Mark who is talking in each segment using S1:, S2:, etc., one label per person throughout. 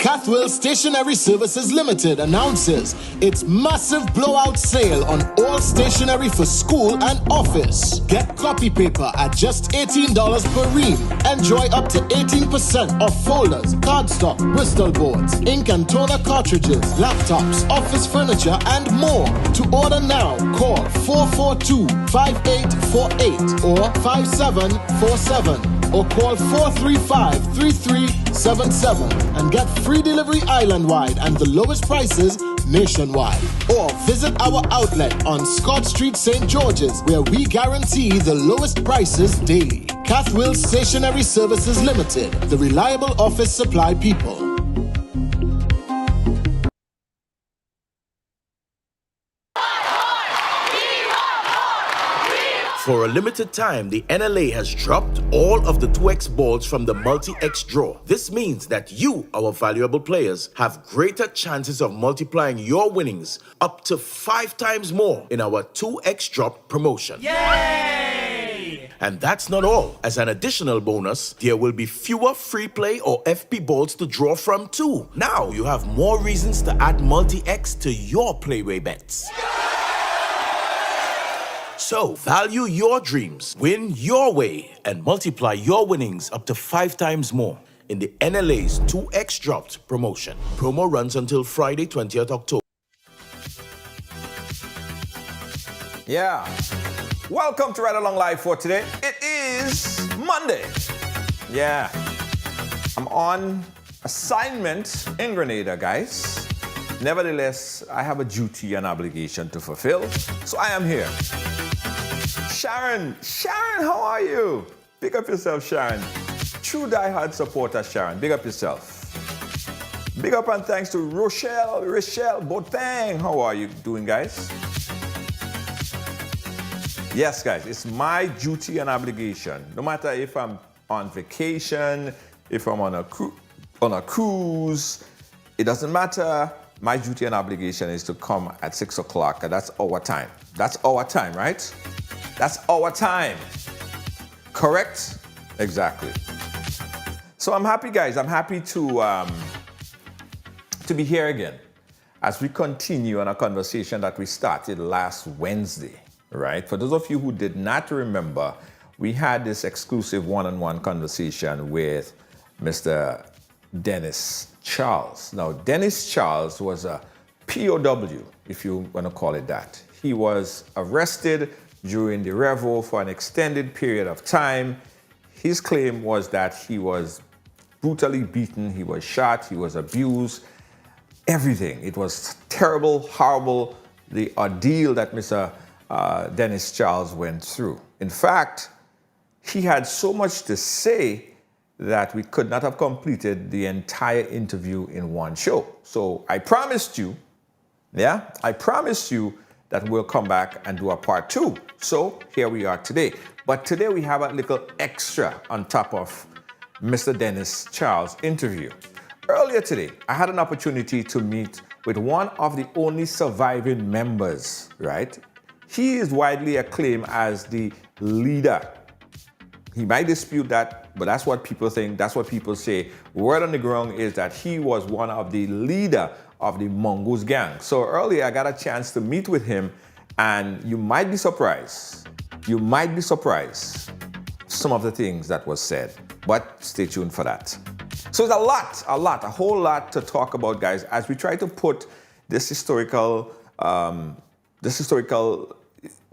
S1: Cathwell Stationery Services Limited announces its massive blowout sale on all stationery for school and office. Get copy paper at just $18 per ream. Enjoy up to 18% off folders, cardstock, Bristol boards, ink and toner cartridges, laptops, office furniture, and more. To order now, call 442-5848 or 5747 or call 435-3377 and get free delivery island-wide and the lowest prices nationwide. Or visit our outlet on Scott Street, St. George's, where we guarantee the lowest prices daily. Cathwell Stationery Services Limited, the reliable office supply people.
S2: For a limited time, the NLA has dropped all of the 2x balls from the multi-X draw. This means that you, our valuable players, have greater chances of multiplying your winnings up to 5 times more in our 2x drop promotion. Yay! And that's not all. As an additional bonus, there will be fewer free play or FP balls to draw from too. Now you have more reasons to add multi-X to your playway bets. So, value your dreams, win your way, and multiply your winnings up to 5 times more in the NLA's 2x Dropped promotion. Promo runs until Friday, 20th October.
S3: Yeah. Welcome to Ride Along Live for today. It is Monday. Yeah. I'm on assignment in Grenada, guys. Nevertheless, I have a duty and obligation to fulfill, so I am here. Sharon, how are you? Big up yourself, Sharon. True diehard supporter, Sharon. Big up yourself. Big up and thanks to Rochelle Botang. How are you doing, guys? Yes, guys, it's my duty and obligation. No matter if I'm on vacation, if I'm on a cruise, it doesn't matter. My duty and obligation is to come at 6 o'clock, and that's our time. That's our time, right? That's our time. Correct? Exactly. So I'm happy, guys. I'm happy to be here again as we continue on a conversation that we started last Wednesday, right? For those of you who did not remember, we had this exclusive one-on-one conversation with Mr. Denise Charles. Now, Denise Charles was a POW, if you want to call it that. He was arrested during the Revo for an extended period of time. His claim was that he was brutally beaten, he was shot, he was abused, everything. It was terrible, horrible, the ordeal that Mr. Denise Charles went through. In fact, he had so much to say that we could not have completed the entire interview in one show. So I promised you that we'll come back and do a part 2. So here we are today. But today we have a little extra on top of Mr. Denise Charles' interview. Earlier today, I had an opportunity to meet with one of the only surviving members, right? He is widely acclaimed as the leader. He might dispute that, but that's what people think, that's what people say. Word on the ground is that he was one of the leader of the Mongoose Gang. So earlier I got a chance to meet with him, and you might be surprised. You might be surprised some of the things that was said, but stay tuned for that. So there's a whole lot to talk about, guys, as we try to put this historical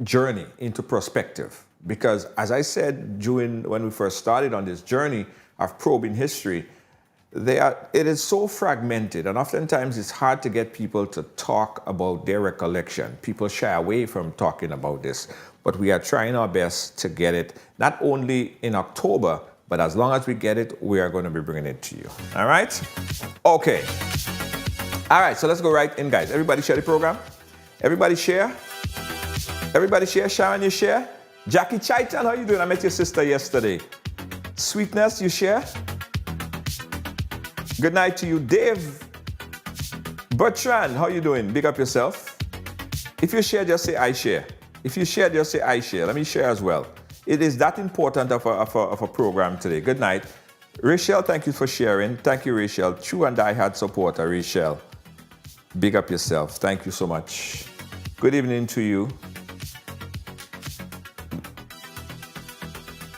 S3: journey into perspective. Because as I said when we first started on this journey of probing history, it is so fragmented, and oftentimes it's hard to get people to talk about their recollection. People shy away from talking about this, but we are trying our best to get it, not only in October, but as long as we get it, we are going to be bringing it to you. All right? Okay. All right, so let's go right in, guys. Everybody share the program. Everybody share. Everybody share. Sharon, you share. Jackie Chaitan, how you doing? I met your sister yesterday. Sweetness, you share? Good night to you. Dave Bertrand, how you doing? Big up yourself. If you share, just say I share. If you share, just say I share. Let me share as well. It is that important of a program today. Good night. Rachel, thank you for sharing. Thank you, Rachel. True and diehard supporter, Rachel. Big up yourself. Thank you so much. Good evening to you.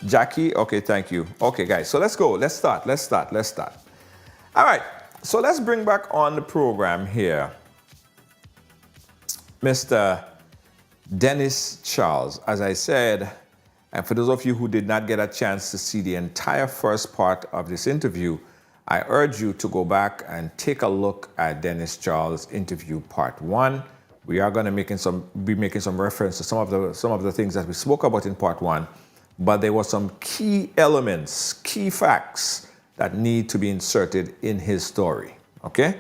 S3: Jackie, okay, thank you. Okay, guys, so let's go. Let's start. All right, so let's bring back on the program here Mr. Denise Charles. As I said, and for those of you who did not get a chance to see the entire first part of this interview, I urge you to go back and take a look at Denise Charles' interview part 1. We are going to be making some reference to some of the things that we spoke about in part 1, but there were some key elements, key facts that need to be inserted in his story. Okay?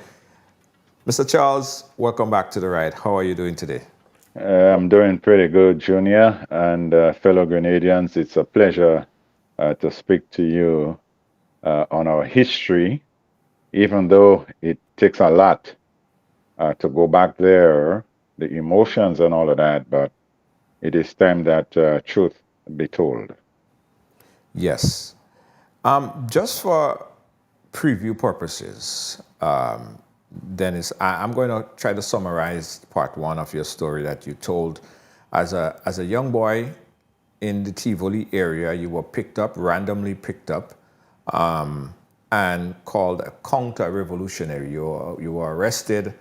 S3: Mr. Charles, welcome back to the ride. How are you doing today?
S4: I'm doing pretty good, Junior, and fellow Grenadians. It's a pleasure to speak to you on our history, even though it takes a lot to go back there, the emotions and all of that, but it is time that truth be told.
S3: Yes. Just for preview purposes, Dennis, I'm going to try to summarize part 1 of your story that you told. As a young boy in the Tivoli area, you were randomly picked up, and called a counter-revolutionary. You were arrested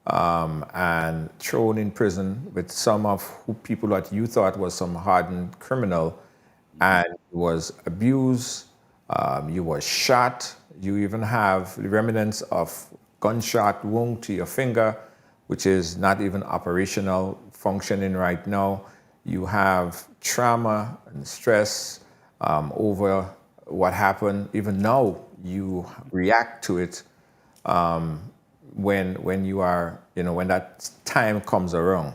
S3: and thrown in prison with some of people that you thought was some hardened criminal, and was abused. You were shot. You even have the remnants of gunshot wound to your finger, which is not even operational, functioning right now. You have trauma and stress over what happened. Even now, you react to it when you are, when that time comes around.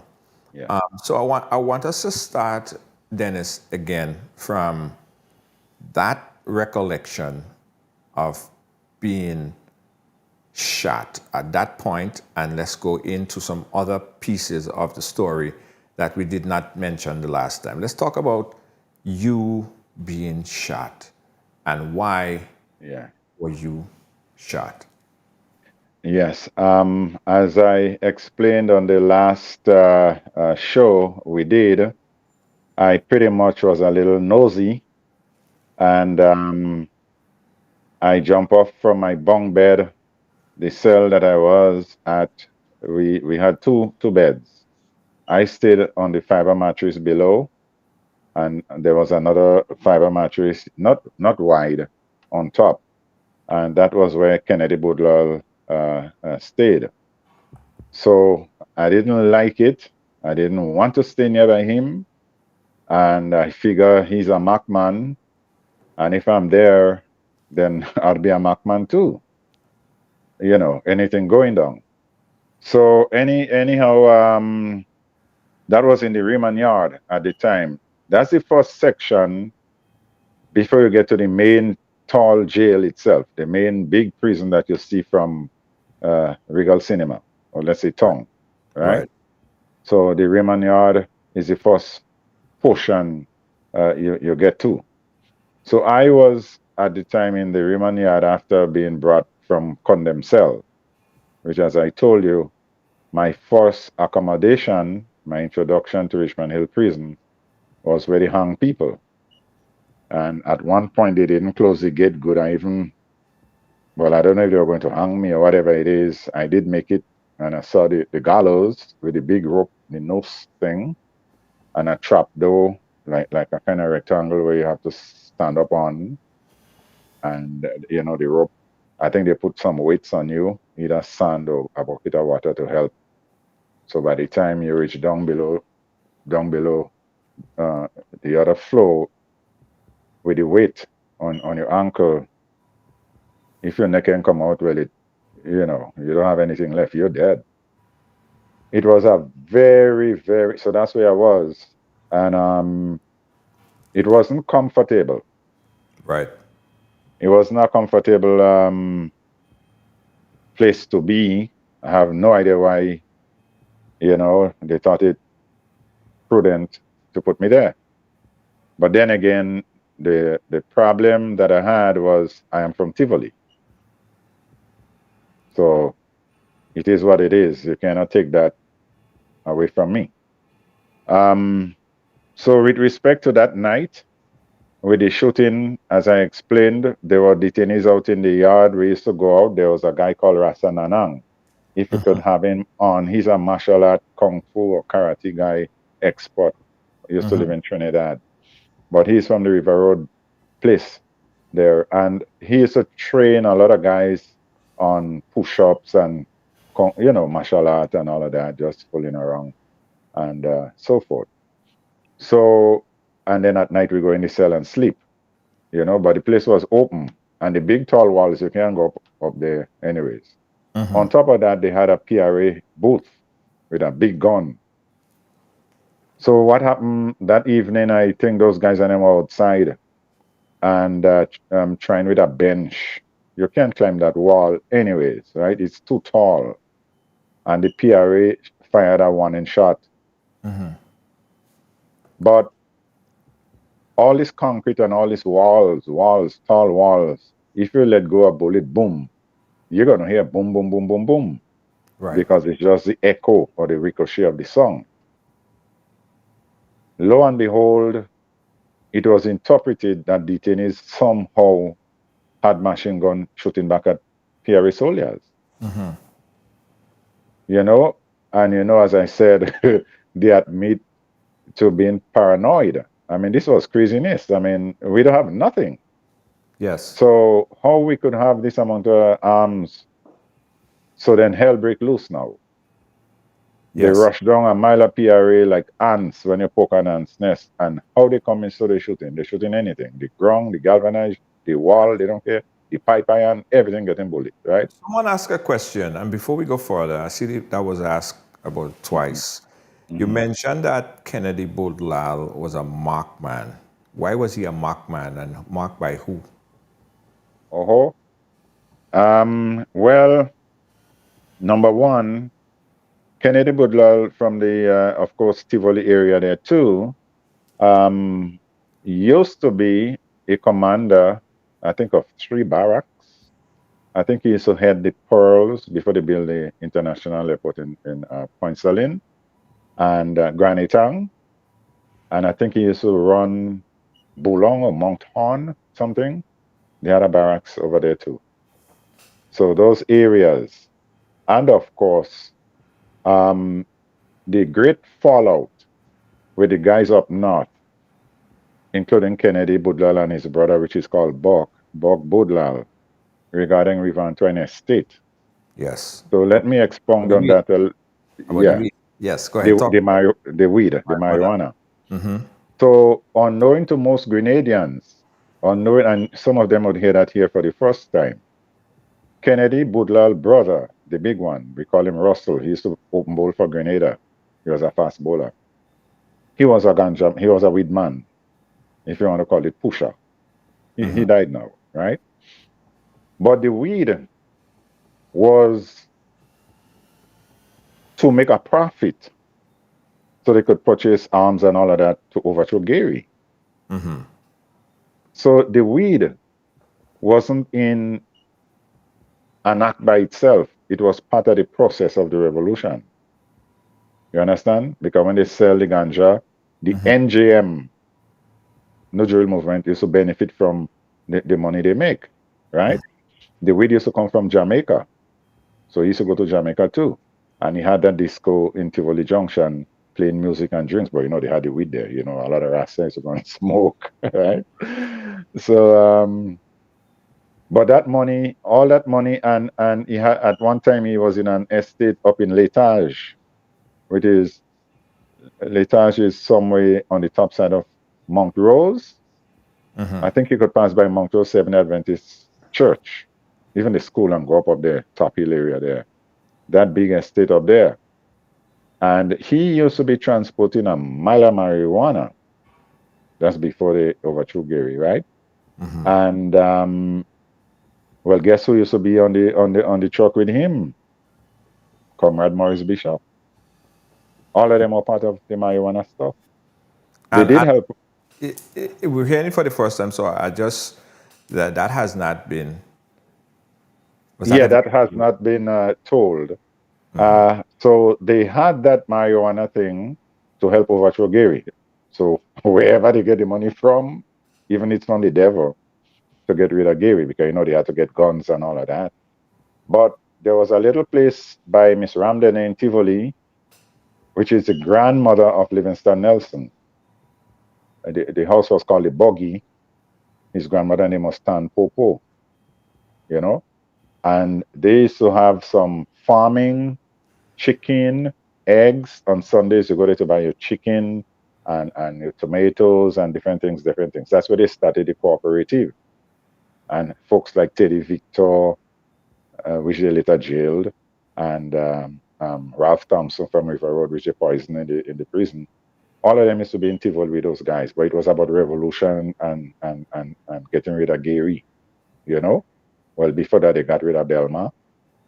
S4: Yeah.
S3: So I want us to start, Dennis, again from that recollection of being shot at that point, and let's go into some other pieces of the story that we did not mention the last time. Let's talk about you being shot and why were you shot?
S4: Yes. As I explained on the last show we did, I pretty much was a little nosy, and I jumped off from my bunk bed, the cell that I was at. We had two beds. I stayed on the fiber mattress below, and there was another fiber mattress, not wide, on top, and that was where Kennedy Boudlal stayed. So I didn't like it. I didn't want to stay nearby him, and I figure he's a Macman, and if I'm there, then I'll be a Macman too. Anything going down. So anyhow, that was in the Riemann Yard at the time. That's the first section before you get to the main tall jail itself, the main big prison that you see from Regal Cinema, or let's say Tong, right? So the Riemann Yard is the first portion you get to. So I was at the time in the Riemann Yard after being brought from condemned cell, which, as I told you, my first accommodation, my introduction to Richmond Hill Prison, was where they hung people. And at one point, they didn't close the gate good. I don't know if they were going to hang me or whatever it is. I did make it, and I saw the gallows with the big rope, the noose thing, and a trap door, like a kind of rectangle where you have to stand up on. And, the rope, I think they put some weights on you, either sand or a bucket of water to help. So by the time you reach down below the other floor with the weight on your ankle, if your neck can come out, well, you don't have anything left. You're dead. It was a very, very, so that's where I was. And it wasn't comfortable.
S3: Right.
S4: It was not a comfortable place to be. I have no idea why, they thought it prudent to put me there. But then again, The problem that I had was I am from Tivoli. So it is what it is. You cannot take that away from me. Um, so with respect to that night, with the shooting, as I explained, there were detainees out in the yard. We used to go out. There was a guy called Rasananang. If you could have him on, he's a martial art, kung fu, or karate guy expert. He used to live in Trinidad, but he's from the River Road place there, and he used to train a lot of guys on push-ups and martial art and all of that, just fooling around and so forth. So, and then at night we go in the cell and sleep, but the place was open and the big tall walls, you can't go up there anyways. On top of that, they had a PRA booth with a big gun. So what happened that evening, I think those guys and them were outside and trying with a bench. You can't climb that wall anyways, right? It's too tall. And the PRA fired a warning shot. But all this concrete and all these walls, tall walls, if you let go a bullet, boom, you're going to hear boom, boom, boom, boom, boom.
S3: Right.
S4: Because it's just the echo or the ricochet of the song. Lo and behold, it was interpreted that detainees somehow had machine gun shooting back at PRA soldiers. And as I said, they admit to being paranoid. I mean, this was craziness. I mean, we don't have nothing.
S3: Yes.
S4: So how we could have this amount of arms? So then hell break loose now. They
S3: Yes.
S4: rush down a mile of PRA like ants when you poke an ant's nest. And how they come in, so they're shooting. They're shooting anything. The ground, the galvanized, the wall, they don't care. The pipe iron, everything getting bullet, right?
S3: Someone asked a question, and before we go further, I see that was asked about twice. You mentioned that Kennedy Boudlal was a markman. Why was he a markman, and marked by who?
S4: Well, number one, Kennedy Boudlal from the, of course, Tivoli area there too, used to be a commander, I think, of 3 barracks. I think he used to head the Pearls before they built the international airport in Point Salin and Granny Town. And I think he used to run Boulong or Mount Horn, something. They had a barracks over there too. So those areas. And of course, the great fallout with the guys up north, including Kennedy Boudlal and his brother, which is called Bok Boudlal, regarding River Antoine Estate.
S3: Yes.
S4: So let me expound on that.
S3: Yes, go ahead.
S4: The weed, the marijuana. So unknowing to most Grenadians, and some of them would hear that here for the first time, Kennedy Boudlal brother, the big one, we call him Russell. He used to open bowl for Grenada. He was a fast bowler. He was a weed man, if you want to call it pusher. He died now, right? But the weed was to make a profit so they could purchase arms and all of that to overthrow Gary. So the weed wasn't in an act by itself. It was part of the process of the revolution. You understand? Because when they sell the ganja, the NJM, No Drill Movement, used to benefit from the money they make, right? The weed used to come from Jamaica. So he used to go to Jamaica too. And he had that disco in Tivoli Junction playing music and drinks, but they had the weed there. A lot of Rastas were going to smoke, right? So, but that money, all that money, and he had, at one time he was in an estate up in L'Etage, which is, L'Etage is somewhere on the top side of Mount Rose. I think you could pass by Mount Rose Seventh Adventist Church, even the school, and go up there, top hill area there. That big estate up there. And he used to be transporting a mile of marijuana. That's before they overthrew Gary, right? And well, guess who used to be on the truck with him? Comrade Maurice Bishop. All of them are part of the marijuana stuff. They did help.
S3: We're hearing it for the first time, so I just that has not been. Was that
S4: Yeah,
S3: ever?
S4: that has not been told. So they had that marijuana thing to help overthrow Gary. So wherever they get the money from, even it's from the devil to get rid of Gary, because you know they had to get guns and all of that. But there was a little place by Miss Ramden in Tivoli, which is the grandmother of Livingston Nelson. The house was called the Buggy. His grandmother name was Stan Popo, you know. And they used to have some farming, chicken, eggs. On Sundays, you go there to buy your chicken and your tomatoes and different things, different things. That's where they started the cooperative. And folks like Teddy Victor, which they later jailed, and Ralph Thompson from River Road, which they poisoned in the prison. All of them used to be in Tivoli with those guys, but it was about revolution and getting rid of Gary, you know? Well, before that, they got rid of Belmar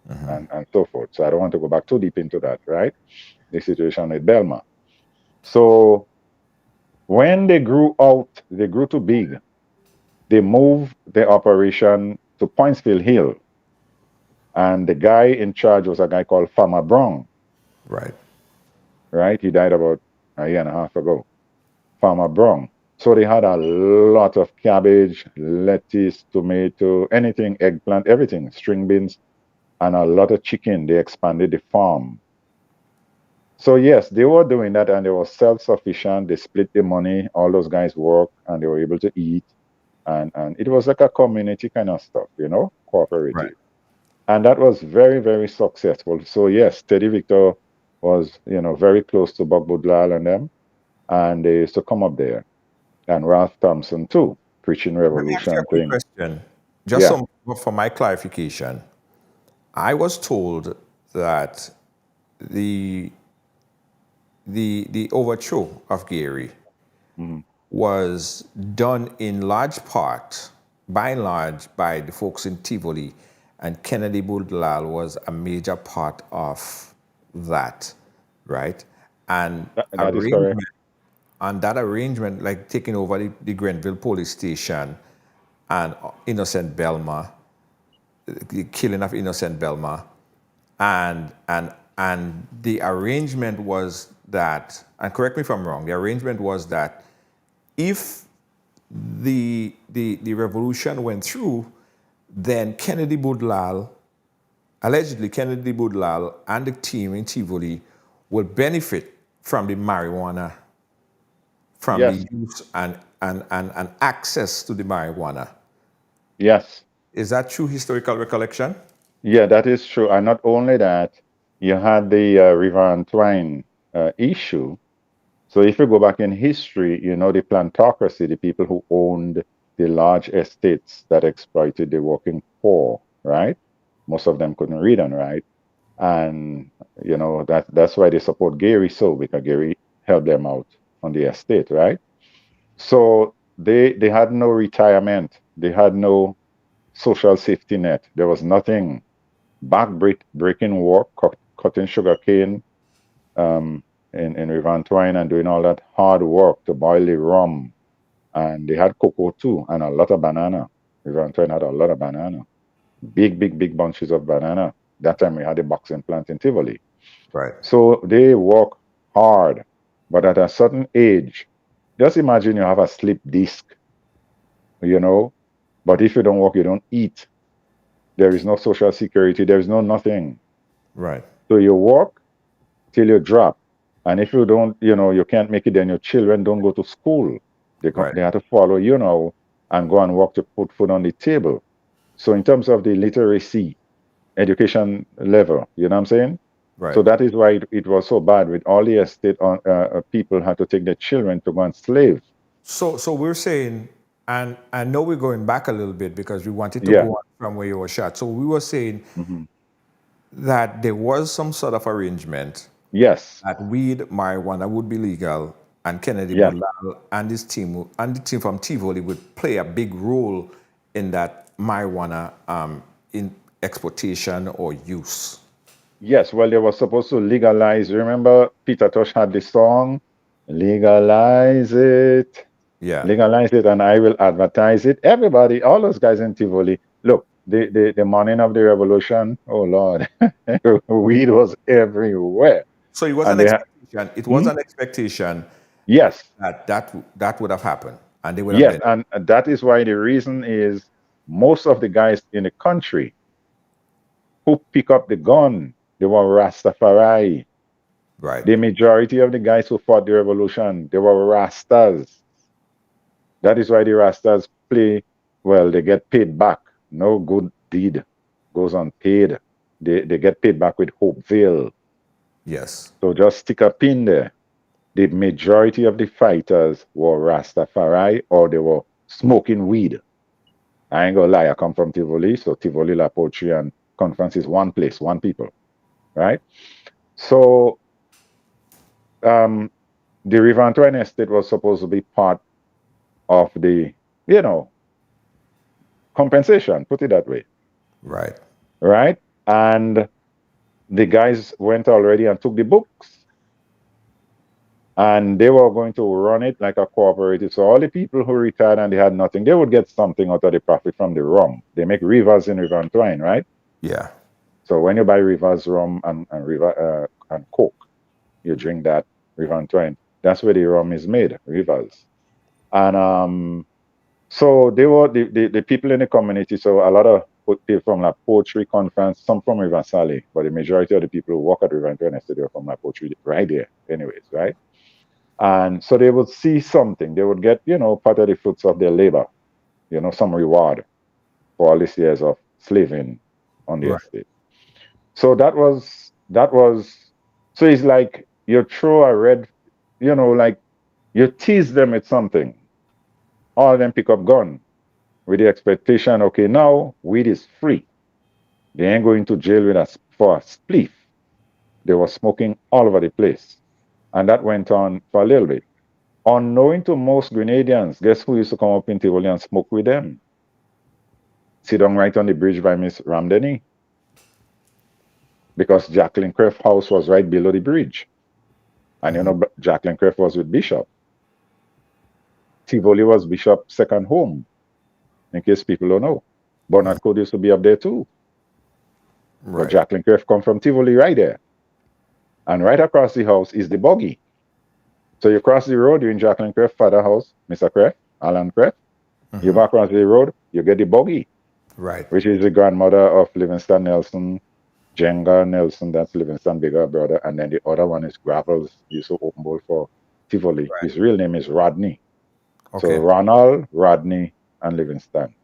S4: and so forth. So I don't want to go back too deep into that, right? The situation with Belmar. So when they grew out, they grew too big. They moved the operation to Pointsville Hill. And the guy in charge was a guy called Farmer Brown,
S3: Right.
S4: right? He died about a year and a half ago. Farmer Brown. So they had a lot of cabbage, lettuce, tomato, anything, eggplant, everything, string beans, and a lot of chicken. They expanded the farm. So yes, they were doing that and they were self-sufficient. They split the money. All those guys worked and they were able to eat. And it was like a community kind of stuff, you know,
S3: Right.
S4: cooperative. And that was very, very successful. So yes, Teddy Victor was, you know, very close to Bob Budlal and them. And they used to come up there. And Ralph Thompson too, preaching
S3: Let me ask you a
S4: revolution
S3: quick
S4: thing.
S3: question, just
S4: Yeah.
S3: so for my clarification. I was told that the the overthrow of Gary
S4: Mhm.
S3: was done in large part, by and large, by the folks in Tivoli, and Kennedy Budlal was a major part of that, right? And
S4: That is correct.
S3: that arrangement, like taking over the Grenville police station and innocent Belmar, the killing of innocent Belmar, and the arrangement was that, and correct me if I'm wrong, the arrangement was that if the revolution went through, then Kennedy Budlal, allegedly Kennedy Budlal and the team in Tivoli would benefit from the marijuana, from
S4: Yes.
S3: the use and access to the marijuana.
S4: Yes.
S3: Is that true historical recollection?
S4: Yeah, that is true. And not only that, you had the River Antoine issue. So if you go back in history, you know, the plantocracy, the people who owned the large estates that exploited the working poor, right? Most of them couldn't read and write. And, you know, that's why they support Gary so, because Gary helped them out on the estate, right? So they had no retirement. They had no social safety net. There was nothing. Breaking work, cutting sugar cane, in River Antoine and doing all that hard work to boil the rum. And they had cocoa too, and a lot of banana. River Antoine had a lot of banana. Big, big, big bunches of banana. That time we had a boxing plant in Tivoli.
S3: Right.
S4: So they work hard. But at a certain age, just imagine you have a slip disc, you know, but if you don't work, you don't eat. There is no social security, there is no nothing.
S3: Right.
S4: So you work till you drop. And if you don't, you know, you can't make it, then your children don't go to school.
S3: Right.
S4: They have to follow you now and go and work to put food on the table. So in terms of the literacy, education level, you know what I'm saying?
S3: Right.
S4: So that is why it was so bad with all the estate people had to take their children to go and slave.
S3: So we're saying, and I know we're going back a little bit because we wanted to
S4: Yeah.
S3: go on from where you were shot. So we were saying
S4: Mhm.
S3: that there was some sort of arrangement
S4: Yes.
S3: that weed, marijuana would be legal, and Kennedy
S4: Yeah.
S3: Budlal and his team and the team from Tivoli would play a big role in that marijuana in exportation or use.
S4: Yes. Well, they were supposed to legalize. Remember, Peter Tosh had the song, "Legalize It."
S3: Yeah.
S4: Legalize it, and I will advertise it. Everybody, all those guys in Tivoli, look, the morning of the revolution, oh Lord, weed was everywhere.
S3: So it was
S4: And
S3: an
S4: they had,
S3: expectation. It was an expectation
S4: yes,
S3: that would have happened, and they would have
S4: yes,
S3: been
S4: and that is why the reason is most of the guys in the country who pick up the gun, they were Rastafari.
S3: right.
S4: The majority of the guys who fought the revolution, they were Rastas. That is why the Rastas play well, they get paid back. No good deed goes unpaid. They get paid back with Hopeville.
S3: Yes.
S4: So just stick a pin there. The majority of the fighters were Rastafari or they were smoking weed. I ain't gonna lie, I come from Tivoli, so Tivoli, La Poetry, and Conference is one place, one people, right? So the River Antoine estate was supposed to be part of the, you know, compensation, put it that way,
S3: Right.
S4: right? And the guys went already and took the books and they were going to run it like a cooperative. So all the people who retired and they had nothing, they would get something out of the profit from the rum. They make rivers in River Antoine, right?
S3: Yeah.
S4: So when you buy rivers rum and river and coke, you drink that River Antoine. That's where the rum is made, rivers. And so they were the people in the community. So a lot of people from La Poetry Conference, some from River Sally, but the majority of the people who work at River Antoine Estate are from La Poetry right there, anyways, right? And so they would see something. They would get, part of the fruits of their labor, some reward for all these years of slaving on the
S3: Right.
S4: estate. So so it's like you throw a red, like you tease them with something. All of them pick up gun with the expectation, okay, now weed is free. They ain't going to jail with us for a spliff. They were smoking all over the place. And that went on for a little bit. Unknowing to most Grenadians, guess who used to come up in Tivoli and smoke with them? Sit down right on the bridge by Miss Ramdeni. Because Jacqueline Creft house was right below the bridge. And Jacqueline Creft was with Bishop. Tivoli was Bishop's second home, in case people don't know. Bernard Code used to be up there too. But
S3: Right.
S4: Jacqueline Creft come from Tivoli right there. And right across the house is the buggy. So you cross the road, you're in Jacqueline Creft father house, Mr. Creft, Alan Creft. You back across the road, you get the buggy,
S3: Right.
S4: which is the grandmother of Livingston Nelson, Jenga Nelson, that's Livingston bigger brother. And then the other one is Gravels, used to open bowl for Tivoli.
S3: Right.
S4: His real name is Rodney. So
S3: Okay.
S4: Ronald, Rodney, and Livingston.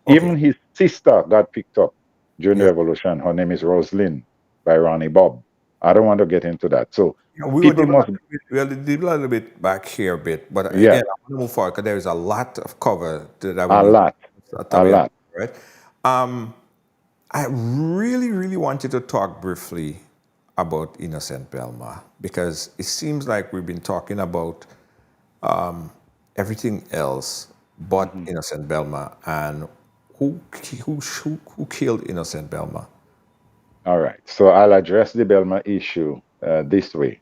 S3: Okay.
S4: Even his sister got picked up during the
S3: Yeah.
S4: revolution. Her name is Rosalind by Ronnie Bob. I don't want to get into that. So
S3: We will
S4: people must,
S3: we'll deep a little bit back here a bit, but
S4: yeah,
S3: again, I want to move forward because there is a lot of cover that we
S4: a
S3: need
S4: lot,
S3: to
S4: a lot.
S3: right? I really, really want you to talk briefly about Innocent Belmar because it seems like we've been talking about everything else but Innocent Belmar and who killed Innocent Belmar.
S4: All right. So I'll address the Belma issue this way.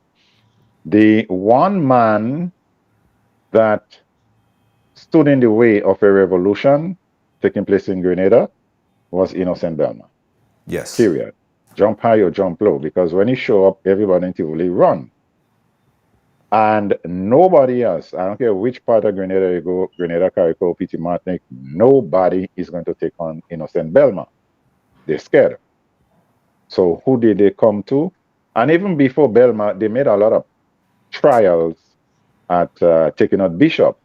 S4: The one man that stood in the way of a revolution taking place in Grenada was Innocent Belma.
S3: Yes.
S4: Period. Jump high or jump low, because when he show up, everybody in Tivoli run. And nobody else, I don't care which part of Grenada you go, Grenada, Carrico, Petit Martinique, nobody is going to take on Innocent Belma. They're scared. So who did they come to? And even before Belma, they made a lot of trials at taking out Bishop.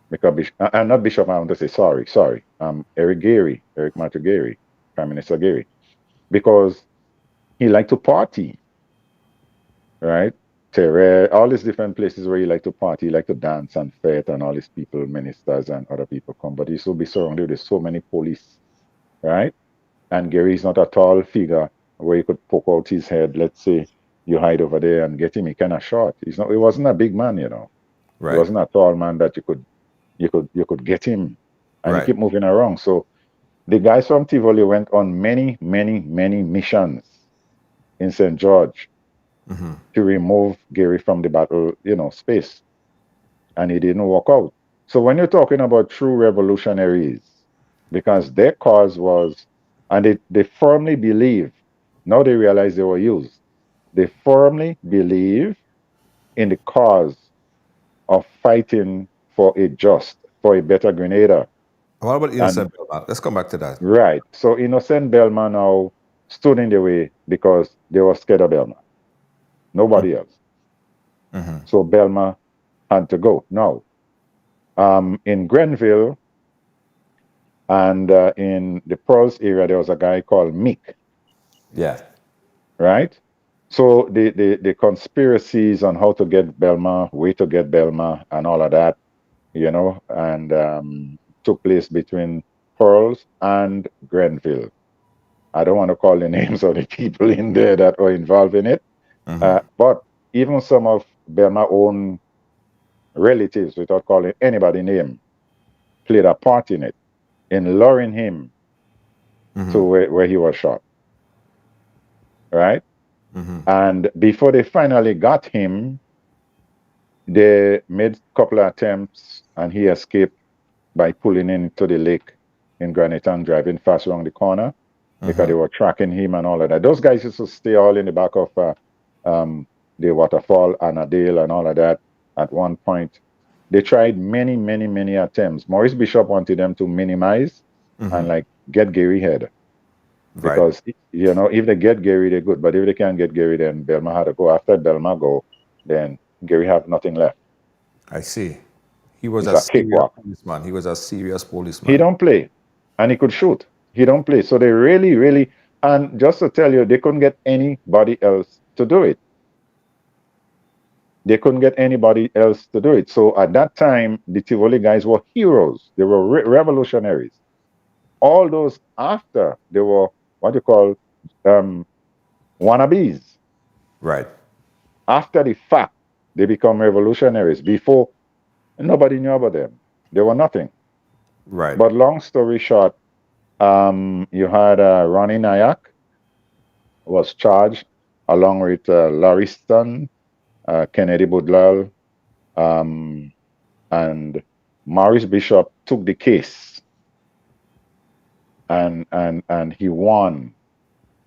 S4: Because not Bishop, I want to say, sorry. Eric Matthew Gary, Prime Minister Gary. Because he liked to party, right? Terre, all these different places where he liked to party, he liked to dance and fete, and all these people, ministers and other people come. But he used to be surrounded with so many police, right? And Gary is not a tall figure where you could poke out his head. Let's say you hide over there and get him. He kind of short. He's not. He wasn't a big man, you know. He
S3: Right.
S4: wasn't a tall man that you could get him, and he
S3: Right.
S4: keep moving around. So the guys from Tivoli went on many missions in St. George to remove Gary from the battle, space, and he didn't walk out. So when you're talking about true revolutionaries, because their cause was, and they firmly believe, now they realize they were used. They firmly believe in the cause of fighting for a better Grenada.
S3: What about
S4: And
S3: innocent Belmar? Let's come back to that.
S4: right, so innocent Belmar now stood in the way because they were scared of Belmar, nobody else. So Belmar had to go. Now, in Grenville and in the Pearls area, there was a guy called Mick,
S3: Yeah.
S4: right? So the conspiracies on how to get Belmar, way to get Belmar, and all of that, and took place between Pearls and Grenville. I don't want to call the names of the people in there that were involved in it, but even some of Belmar's own relatives, without calling anybody name, played a part in it, in luring him to where he was shot, right? And before they finally got him, they made a couple of attempts and he escaped by pulling into the lake in Granitown, driving fast around the corner because they were tracking him and all of that. Those guys used to stay all in the back of the waterfall, Annadale, and all of that at one point. They tried many, many, many attempts. Maurice Bishop wanted them to minimize and like get Gary head.
S3: Right.
S4: Because if they get Gary, they're good. But if they can't get Gary, then Belmar had to go. After Belmar go, then Gary have nothing left.
S3: I see. He was
S4: It's
S3: a
S4: a
S3: serious
S4: cakewalk.
S3: policeman. He was a serious
S4: He
S3: policeman.
S4: don't play, and he could shoot. He don't play. So they really, really, and just to tell you, they couldn't get anybody else to do it. They couldn't get anybody else to do it. So at that time, the Tivoli guys were heroes. They were revolutionaries. All those after, they were what you call um, wannabes.
S3: Right.
S4: After the fact, they become revolutionaries. Before, nobody knew about them. They were nothing.
S3: Right.
S4: But long story short, you had Ronnie Nyack was charged along with Lauriston, Kennedy Budlal, and Maurice Bishop took the case, and he won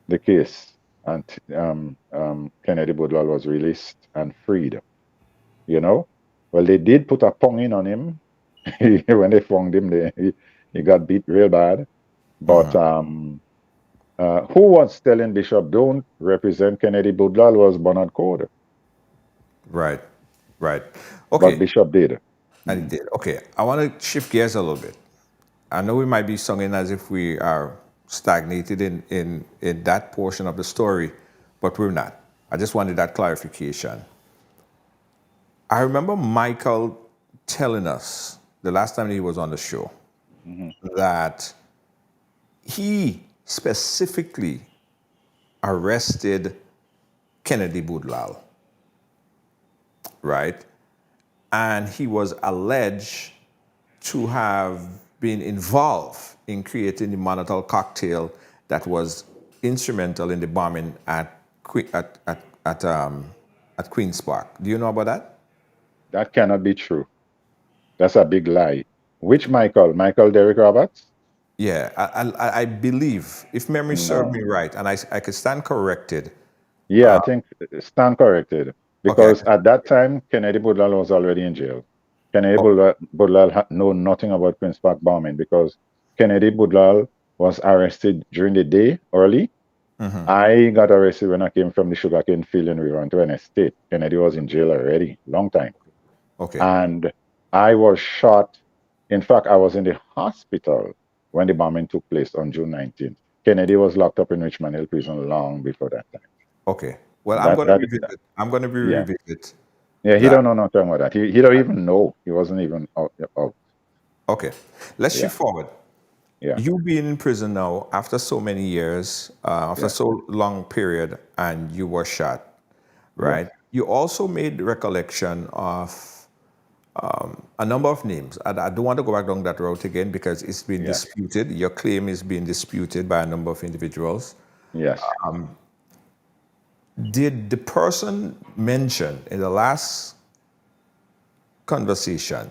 S4: the case, and Kennedy Budlal was released and freed. Well, they did put a pong on him. When they found him, he got beat real bad. But who was telling Bishop don't represent Kennedy Budlal was Bernard Code,
S3: Right. Right.
S4: but
S3: Okay.
S4: Bishop did.
S3: And it did. Okay. I want to shift gears a little bit. I know we might be sounding as if we are stagnated in that portion of the story, but we're not. I just wanted that clarification. I remember Michael telling us the last time he was on the show that he specifically arrested Kennedy Budlal, right? And he was alleged to have been involved in creating the Molotov cocktail that was instrumental in the bombing at Queen's Park. Do you know about that?
S4: That cannot be true. That's a big lie. Which Michael? Michael Derrick Roberts?
S3: Yeah, I believe, if memory serves
S4: No.
S3: me right, and I could stand corrected.
S4: Yeah, I think stand corrected.
S3: Okay,
S4: Because at that time, Kennedy Budlal was already in jail. Kennedy
S3: oh,
S4: Budlal had known nothing about Queen's Park bombing because Kennedy Budlal was arrested during the day early. I got arrested when I came from the sugarcane field in Riverton Estate. Kennedy was in jail already, long time.
S3: okay,
S4: And I was shot. In fact, I was in the hospital when the bombing took place on June 19th. Kennedy was locked up in Richmond Hill Prison long before that time.
S3: okay. Well, I'm
S4: That
S3: going to
S4: that
S3: revisit. I'm going to
S4: yeah.
S3: revisit
S4: Yeah, he
S3: that.
S4: don't know nothing about that. He don't even know. He wasn't even out.
S3: Okay, let's
S4: Yeah,
S3: shift forward.
S4: yeah,
S3: You being in prison now after so many years, after
S4: yeah,
S3: so long period, and you were shot,
S4: yes,
S3: right? You also made recollection of a number of names. I don't want to go back down that route again because it's been
S4: yes,
S3: disputed. Your claim is being disputed by a number of individuals.
S4: yes.
S3: Did the person mentioned in the last conversation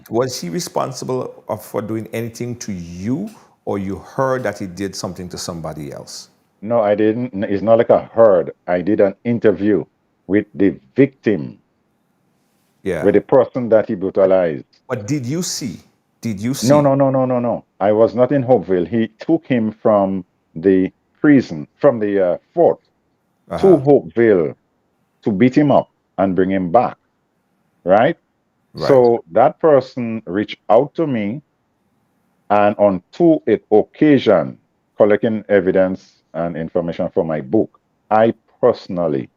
S3: Was he responsible for doing anything to you, or you heard that he did something to somebody else?
S4: No, I didn't. It's not like I heard. I did an interview with the victim,
S3: Yeah.
S4: with the person that he brutalized.
S3: But did you see? Did you
S4: No,
S3: see?
S4: no, no, no, no, no. I was not in Hopeville. He took him from the prison, from the fort to
S3: Uh-huh.
S4: Hopeville to beat him up and bring him back, right?
S3: Right.
S4: So that person reached out to me, and on two occasions, collecting evidence and information for my book, I personally,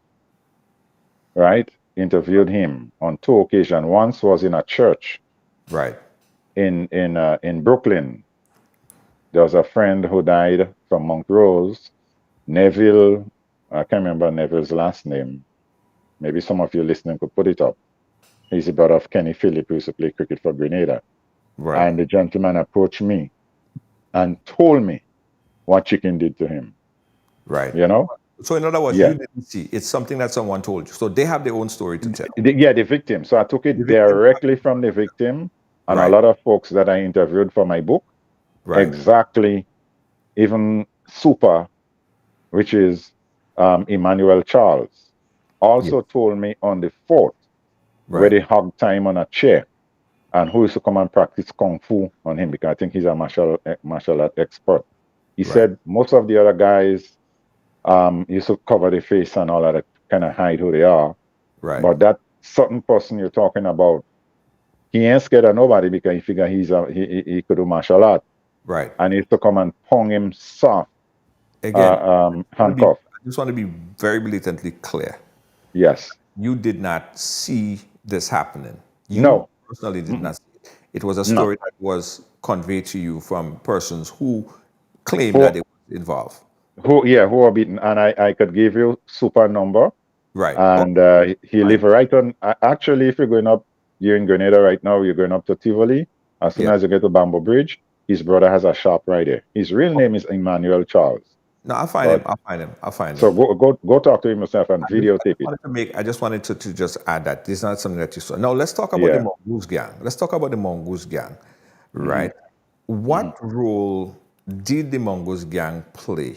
S4: right, interviewed him on two occasions. Once was in a church
S3: Right.
S4: in Brooklyn. There was a friend who died from Montrose, Neville. I can't remember Neville's last name. Maybe some of you listening could put it up. He's the brother of Kenny Phillip, who used to play cricket for Grenada.
S3: Right.
S4: And the gentleman approached me and told me what Chicken did to him.
S3: Right.
S4: You know?
S3: So in other words,
S4: Yeah.
S3: you didn't see. It's something that someone told you. So they have their own story to tell.
S4: Yeah, the victim. So I took
S3: The
S4: it
S3: victim.
S4: directly from the victim and a
S3: Right.
S4: lot of folks that I interviewed for my book.
S3: Right.
S4: Exactly, even Super, which is Emmanuel Charles,
S3: Yeah.
S4: also told me on the fort where
S3: Right.
S4: they hugged time on a chair and who used to come and practice kung fu on him because I think he's a martial art expert. He
S3: Right.
S4: said most of the other guys used to cover their face and all of that, kind of hide who they are.
S3: Right.
S4: But that certain person you're talking about, he ain't scared of nobody because he figure he could do martial art.
S3: Right.
S4: And he used to come and pong him soft,
S3: Again,
S4: handcuff.
S3: I just want to be very blatantly clear.
S4: Yes.
S3: You did not see this happening. You
S4: No.
S3: personally did
S4: Mm-mm.
S3: not see it. It was a
S4: No.
S3: story that was conveyed to you from persons who claimed
S4: Who
S3: that they were involved.
S4: who are beaten, and I could give you super number,
S3: Right.
S4: and he
S3: Fine.
S4: live right on. Actually, if you're going up, you're in Grenada right now. You're going up to Tivoli. As soon
S3: Yeah.
S4: as you get to Bamboo Bridge, his brother has a shop right there. His real name is Emmanuel Charles.
S3: No, I'll find him.
S4: But
S3: I'll find him. I'll find him.
S4: so go talk to him yourself and videotape it.
S3: I just wanted to just add that this is not something that you saw. Now let's talk about the
S4: Yeah.
S3: Mongoose Gang. Let's talk about the Mongoose Gang, right?
S4: Mm-hmm.
S3: What role did the Mongoose Gang play?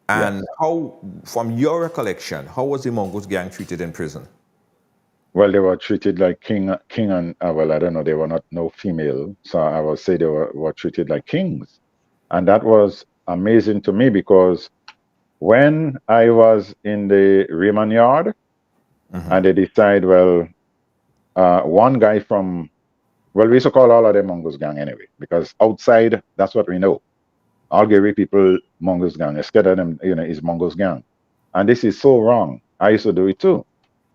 S3: And how, from your recollection, how was the Mongoose Gang treated in prison?
S4: Well, they were treated like king and well, I don't know. They were not no female, so I would say they were treated like kings, and that was amazing to me because when I was in the Raymond Yard, and they decide, well, one guy from, well, we used to call all of them Mongoose Gang anyway, because outside, that's what we know. Algeria people, Mongoose Gang. You're scared of them, is Mongoose Gang. And this is so wrong. I used to do it too,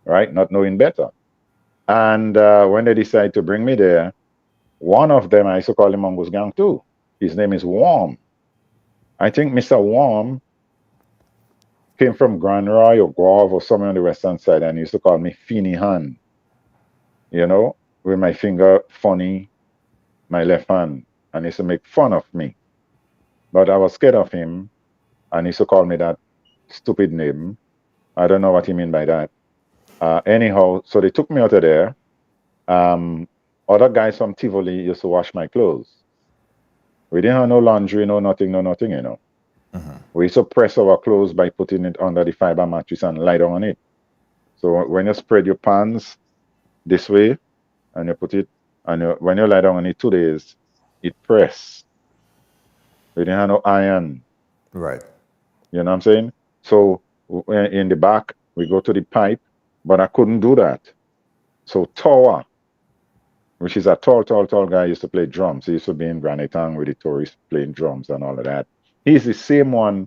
S4: right? Not knowing better. And when they decide to bring me there, one of them, I used to call him Mongoose Gang too. His name is Warm. I think Mr. Warm came from Grand Roy or Grove or somewhere on the western side, and he used to call me Feeny Hand, with my finger funny, my left hand, and he used to make fun of me. But I was scared of him, and he used to call me that stupid name. I don't know what he mean by that. Anyhow, so they took me out of there. Other guys from Tivoli used to wash my clothes. We didn't have no laundry, no nothing. We used to press our clothes by putting it under the fiber mattress and lie down on it. So when you spread your pants this way and you put it, and when you lie down on it 2 days, it press. We didn't have no iron.
S3: Right.
S4: You know what I'm saying? So in the back, we go to the pipe, but I couldn't do that. So Tower, which is a tall guy, used to play drums. He used to be in Granite Town with the tourists playing drums and all of that. He's the same one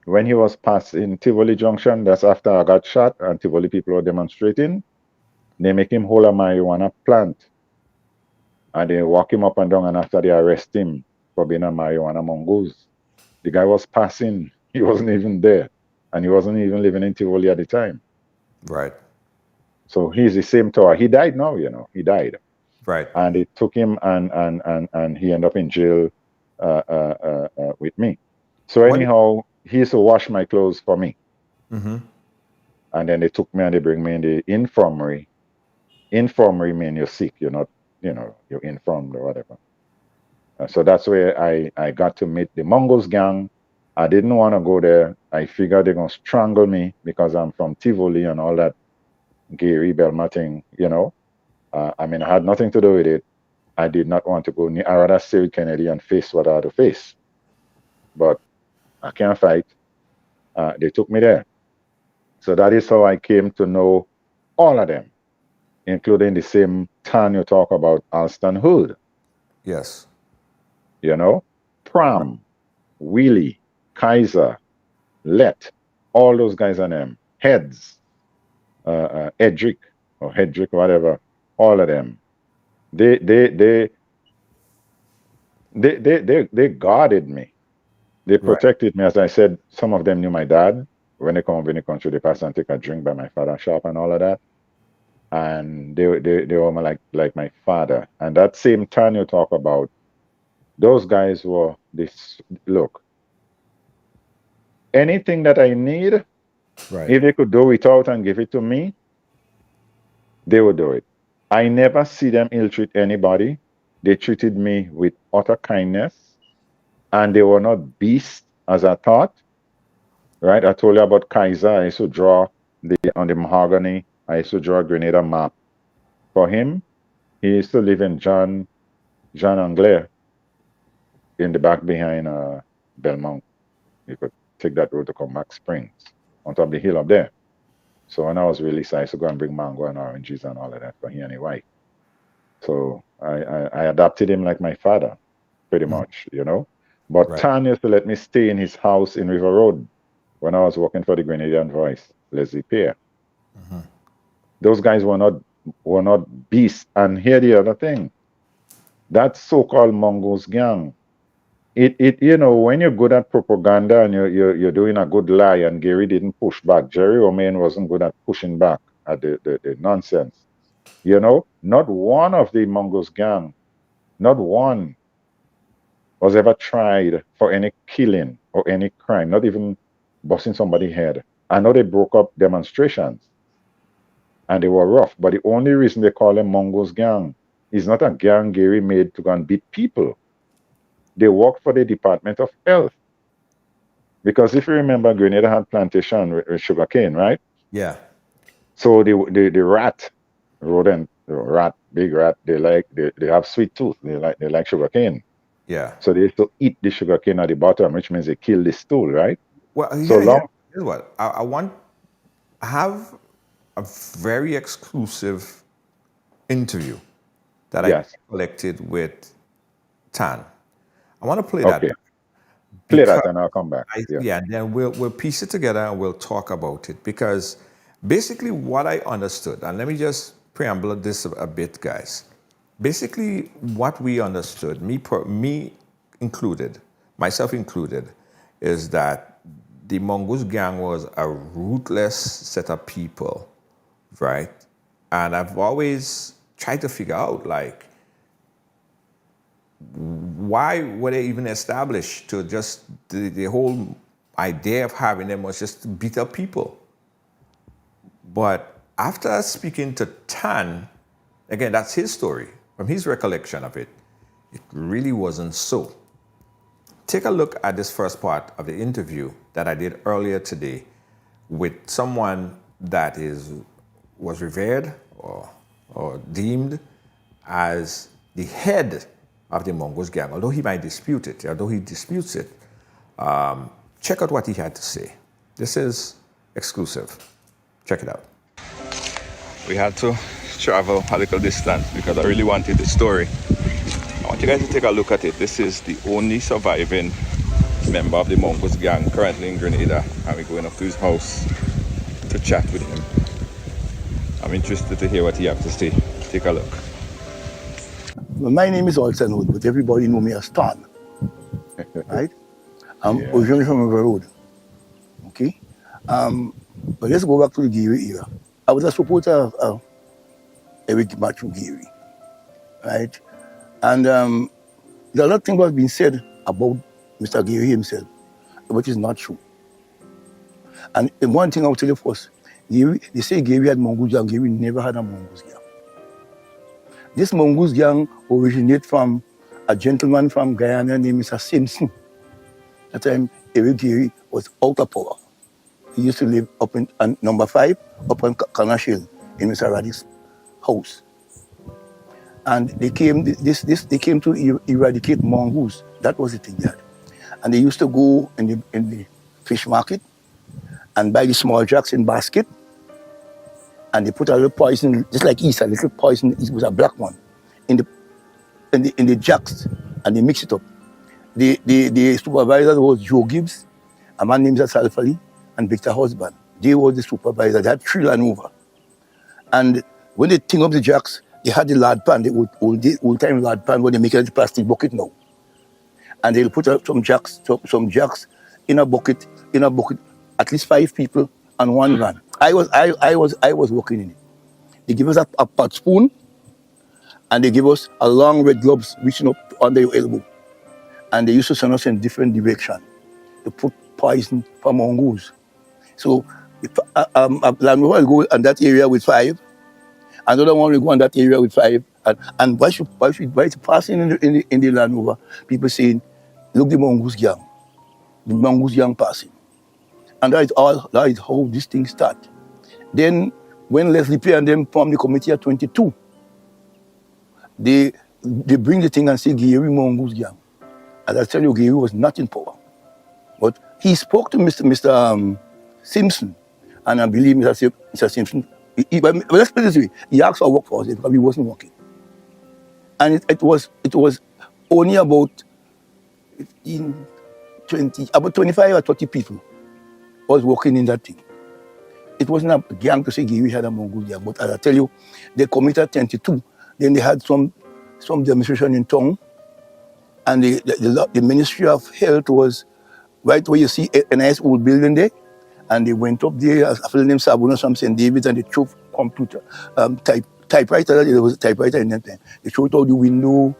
S4: when he was passed in Tivoli Junction. That's after I got shot and Tivoli people were demonstrating. They make him hold a marijuana plant. And they walk him up and down, and after they arrest him for being a marijuana mongoose. The guy was passing. He wasn't even there. And he wasn't even living in Tivoli at the time.
S3: Right.
S4: So he's the same Tower. He died now, He died.
S3: Right.
S4: And they took him and he ended up in jail with me. So anyhow, he used to wash my clothes for me. And then they took me and they bring me in the infirmary informed remain you're sick. You're not, you're informed or whatever. So that's where I got to meet the Mongoose Gang. I didn't want to go there. I figured they're going to strangle me because I'm from Tivoli and all that Gary Belmar thing, I mean, I had nothing to do with it. I did not want to go near. I rather stay with Kennedy and face what I had to face. But I can't fight. They took me there. So that is how I came to know all of them, including the same town you talk about, Alston Hood.
S3: Yes.
S4: Pram, Wheelie, Kaiser, Let, all those guys are them. Heads, Edric or Hedrick, whatever, all of them. They guarded me. They protected me. As I said, some of them knew my dad. When they come up in the country, they pass and take a drink by my father's shop and all of that. And they were like my father. And that same town you talk about, those guys were this. Look, anything that I need, if they could do it out and give it to me, they would do it. I never see them ill-treat anybody. They treated me with utter kindness, and they were not beasts as I thought. Right? I told you about Kaiser. I used to draw on the mahogany. I used to draw a Grenada map for him. He used to live in Jean Anglais in the back behind Belmont. You could take that road to come back Springs on top of the hill up there. So when I was released, I used to go and bring mango and oranges and all of that for he and his wife. So I adopted him like my father, pretty much, But Tan used to let me stay in his house in River Road when I was working for the Grenadian Voice, Leslie Pierre. Those guys were not beasts. And here the other thing, that so-called Mongoose Gang, when you're good at propaganda and you're doing a good lie, and Gary didn't push back, Jerry Romaine wasn't good at pushing back at the nonsense. Not one of the Mongoose Gang, not one was ever tried for any killing or any crime, not even busting somebody's head. I know they broke up demonstrations and they were rough, but the only reason they call them Mongoose Gang is not a gang Gary made to go and beat people. They work for the Department of Health. Because if you remember, Grenada had plantation with sugarcane, right?
S3: Yeah.
S4: So the rodent, big rat, they have sweet tooth. They like sugarcane.
S3: Yeah.
S4: So they used to eat the sugarcane at the bottom, which means they kill the stool, right?
S3: Well, here's what I have a very exclusive interview that I collected with Tan. I want to play that.
S4: Play that and I'll come back.
S3: And then we'll piece it together and we'll talk about it, because basically what I understood, and let me just preamble this a bit, guys. Basically, what we understood, me included, myself included, is that the Mongoose Gang was a ruthless set of people, right? And I've always tried to figure out, why were they even established? To just the whole idea of having them was just to beat up people. But after speaking to Tan, again, that's his story. From his recollection of it, it really wasn't so. Take a look at this first part of the interview that I did earlier today with someone that was revered or deemed as the head of the Mongoose Gang, although he might dispute it, although he disputes it. Check out what he had to say. This is exclusive. Check it out.
S5: We had to travel a little distance because I really wanted the story. I want you guys to take a look at it. This is the only surviving member of the Mongoose Gang currently in Grenada, and we're going up to his house to chat with him. I'm interested to hear what he has to say. Take a look.
S6: Well, my name is Alston Hood, but everybody know me as Tan. Right? I'm originally from River Road. Okay? But let's go back to the Geary era. I was a supporter of Eric Matthew Geary. Right? And there are a lot of things that have been said about Mr. Geary himself, which is not true. And one thing I will tell you first, they say Geary had Mongoose Gang. Geary never had a Mongoose Gang. This Mongoose Gang originated from a gentleman from Guyana named Mr. Simpson. At the time, Eric Geary was out of power. He used to live up in number 5, up on Carnash Hill, in Mr. Raddick's house. And they came to eradicate mongoose. That was the thing they had. And they used to go in the fish market and buy the small jacks in basket, and they put a little poison, just like yeast, a little poison. It was a black one in the jacks, and they mix it up. The supervisor was Joe Gibbs, a man named Salfali, and Victor Husband. They were the supervisor. They had 3 Land Rover. And when they ting up the jacks, they had the lard pan, the old-time lard pan, where they make it into plastic bucket now. And they'll put some jacks in a bucket, at least 5 people and 1 van. I was working in it. They give us a pot spoon, and they give us a long red gloves reaching up under your elbow. And they used to send us in different directions to put poison for mongoose. So a Land Rover will go in that area with 5, another one will go in that area with 5, and why should passing in the Land Rover, people saying, look, the Mongoose Gang passing. And that is how this thing started. Then when Leslie P and them formed the committee at 22, they bring the thing and say, Gary Mongoose Gang. As I tell you, Gary was not in power. But he spoke to Mr. Simpson, and I believe Mr. Simpson, let's put it this way, he asked for work for us because he wasn't working. And it was only about 15, 20, about 25 or 30 people was working in that thing. It wasn't a gang to say Gary had a Mongoose Gang, but as I tell you, they committed 22. Then they had some demonstration in town, and the Ministry of Health was right where you see a nice old building there, and they went up there, a fellow named Sabuna from St. David's, and they threw computer, typewriter, there was a typewriter in that time. They threw it out the window,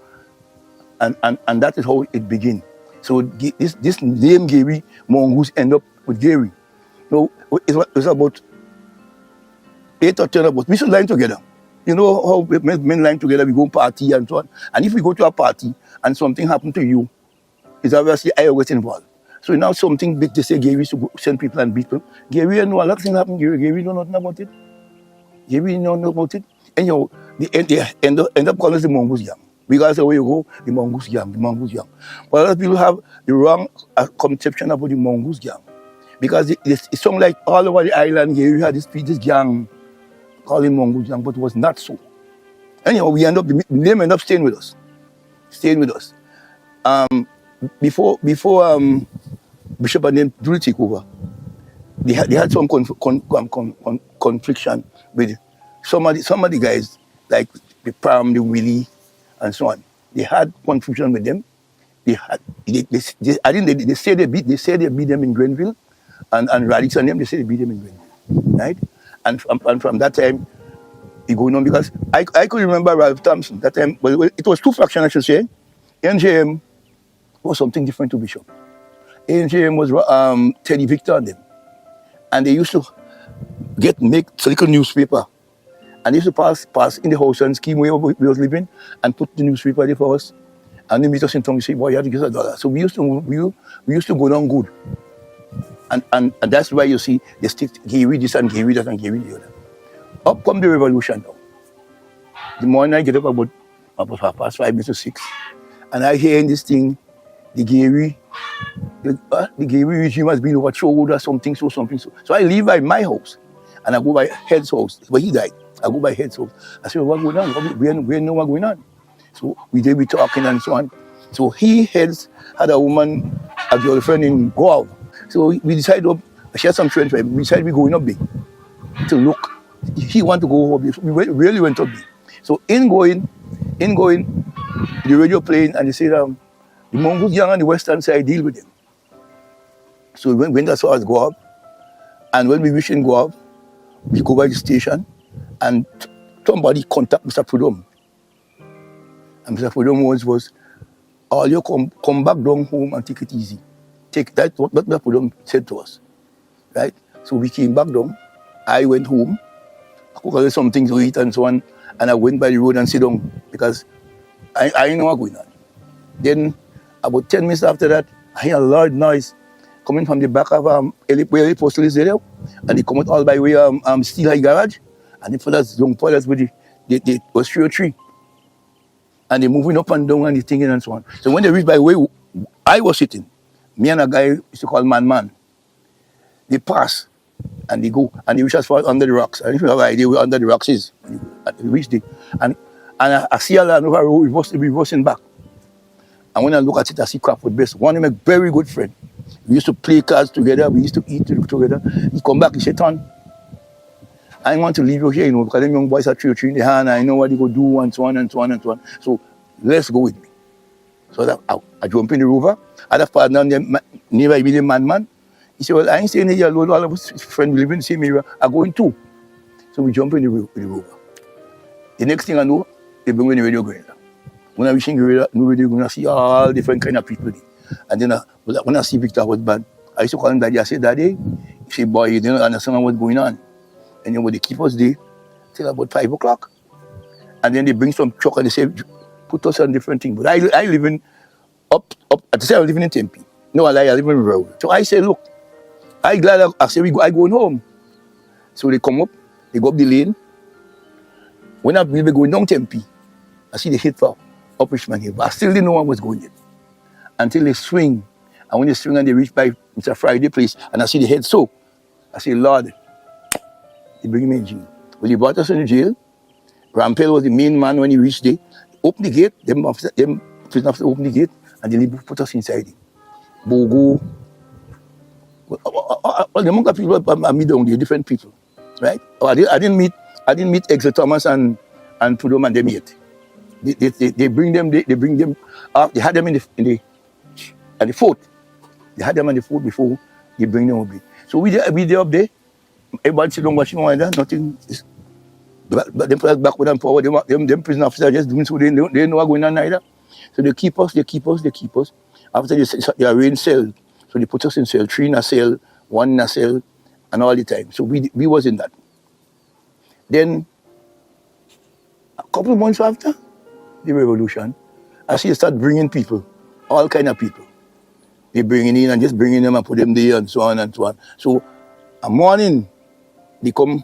S6: and that is how it began. So this name Gary Mongoose end up with Gary. So it was about 8 or 10 of us. We should line together. You know how men line together, we go party and so on. And if we go to a party and something happened to you, it's obviously I was involved. So now something big, they say Gary to send people and beat people. Gary know a lot of things happen. Gary know nothing about it. Gary know nothing about it. And you know, they end up calling us the Mongoose Gang. Because where you go, the Mongoose Gang. But a lot of people have the wrong conception about the Mongoose Gang. Because it sounds like all over the island here, you had this gang calling Mongoose Gang, but it was not so. Anyhow, the name ended up staying with us. Before Bishop and them do take over, they had some confliction with some of the guys, like the Pam, the Willie, and so on. They had confusion with them. They say they beat them in Grenville, and Radix and them, they say they beat them in Grenville, right? And from that time, it going on, because I could remember Ralph Thompson that time. Well, it was 2 factions, I should say. NJM was something different to Bishop. NJM was Teddy Victor and them, and they used to make a little newspaper, and they used to pass in the house and scheme where we was living, and put the newspaper there for us, and they meet us in town and say, boy, you have to give us $1. So we used to go down good, and that's why you see they stick Gary this and Gary that and Gary the other. Up come the revolution now. The morning I get up about 5 to 6, and I hear in this thing, the Gary regime has been overthrown or something. So I leave by my house, and I go by Head's house, where he died. I go by Head's house. I say, what's going on? We know what's going on. So we talking and so on. So Heads had a girlfriend in Guav. So we decided, she had some friends, we decided we're going up there to look. He wanted to go up there. So we really went up there. So in going, the radio playing, and they said, the Mongoose Gang on the western side deal with them. So we went as far as Guav, and when we reached in Guav, we go by the station, and somebody contact Mr. Prudhomme. And Mr. Prudhomme was, all you come back down home and take it easy. Take that, what Mr. Prudhomme said to us, right? So we came back down, I went home, I cooked something to eat and so on, and I went by the road and sit down. because I didn't know what was going on. Then, about 10 minutes after that, I hear a loud noise coming from the back of where the postal is there, and they come out all by way Steel High Garage, and the fellas, young fellas with they was 303. And they're moving up and down and the thinking and so on. So when they reach by where I was sitting, me and a guy used to call Man, they pass and they go and they reach as far under the rocks. And if you have an idea where under the rocks is, and they reach there. And I see a lot of reversing back. And when I look at it, I see Crawford Best, one of my very good friend. We used to play cards together, we used to eat together. He come back, he said, Ton, I want to leave you here, because them young boys are 3 in the hand, I know what they go do, and so on and so on and so on. So let's go with me. So I jump in the rover. I had a partner nearby with the man. He said, well, I ain't staying here alone, all of us friends live in the same area, are going too. So we jump in the rover. The next thing I know, they bring me the radio grader. When I reach in the radio grader, I see all different kind of people there. And then when I see Victor was bad, I used to call him Daddy. I said, Daddy, he said, boy, you don't understand what's going on. And then when they keep us there till about 5 o'clock. And then they bring some truck and they say, put us on different things. But I live in, up, at the time I live in Tempe. No, I live in Revo. So I say, look, I glad I say I going home. So they come up, they go up the lane. When I be going down Tempe, I see the hit for up Richmond here. But I still didn't know what was going on. Until they swing. And when they swing and they reach by Mr. Friday place, and I see the head so, I say, Lord, they bring me in jail. Well, they brought us in the jail. Rampel was the main man when he reached there. Open the gate, them prison officers open the gate, and they put us inside it. Bogo. Well, the Mongoose people I meet down there, different people, right? I didn't meet Exeter Thomas and Pudom and them yet. They bring them. They had them in the fort. They had them in the fort before they bring them up there. So we there up there. Everybody sit down watching one that, nothing. But them back with them forward. Them prison officers just doing so they know what's going on either. So they keep us. After they arrange cell, so they put us in cell, 3 in a cell, 1 in a cell, and all the time. So we was in that. Then a couple of months after the revolution, I see they start bringing people, all kind of people. They bringing in and just bringing them and put them there and so on and so on. So a morning, they come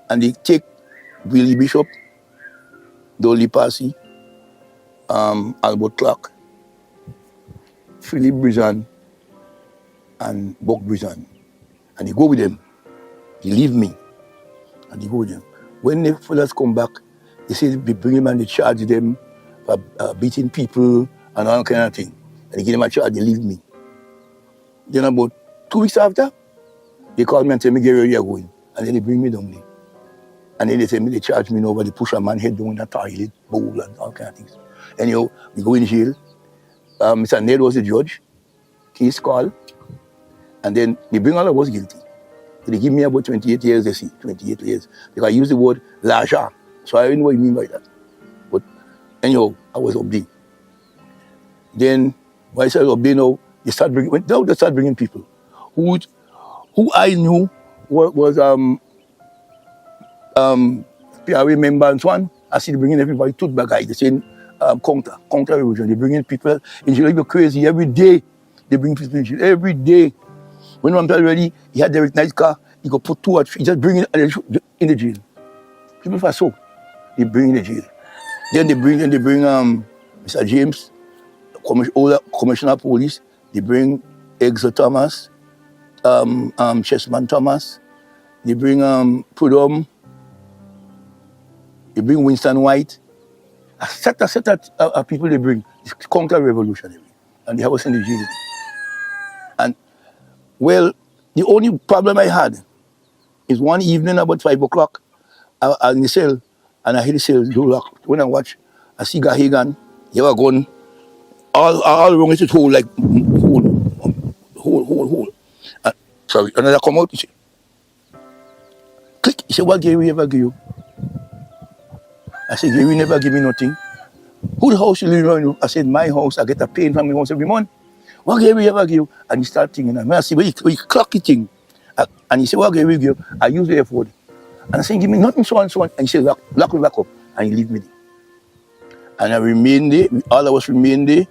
S6: and they take Willie Bishop, Dolly Passy, Albert Clark, Philip Brizan, and Buck Brizan. And they go with them. They leave me. And they go with them. When the fellas come back, they say they bring them and they charge them for beating people and all kind of thing. And they give them a charge, they leave me. Then about 2 weeks after, they call me and tell me, get ready, you're going. And then they bring me down there. And then they tell me, they charge me over, they push a man head down in a toilet, bowl and all kind of things. Anyhow, we go in jail. Mr. Ned was the judge. Case called. And then they bring all of us guilty. So they give me about 28 years, they see, 28 years. Because I use the word Laja. So I don't know what you mean by that. But anyhow, I was up there. Then, when I said up there now, they start bringing people. Who I knew was PRA member and so on. I see they bringing everybody to the guy. They saying counter revolution. They bringing people in jail. You're crazy. Every day they bring people in jail. Every day. When I'm ready, he had a nice car. He could put 2 or 3. Just bring it in the jail. People for so they bring in the jail. Then they bring Mr. James, Commissioner of Police. They bring Exeter Thomas, Chessman Thomas. They bring Prudhomme. They bring Winston White. A set of people they bring. It's counter-revolutionary. And they have us in the jail. And, well, the only problem I had is one evening about 5 o'clock, I was in the cell, and I hear the cell door lock. When I watch, I see Gahagan, he have a gun, all around it hole, like, hole. Sorry, and I come out, he say, click. He said, what Gary ever give you? I said, Gary never give me nothing. Who the house you live in? I said, my house. I get a pay from my house every month. What Gary ever give you? And he start thinking, and I said, where you clock it thing? And he said, what Gary give you? I use the effort. And I said, give me nothing, so on. And he said, lock me back up. And he leave me there. And I remained there, all of us remained there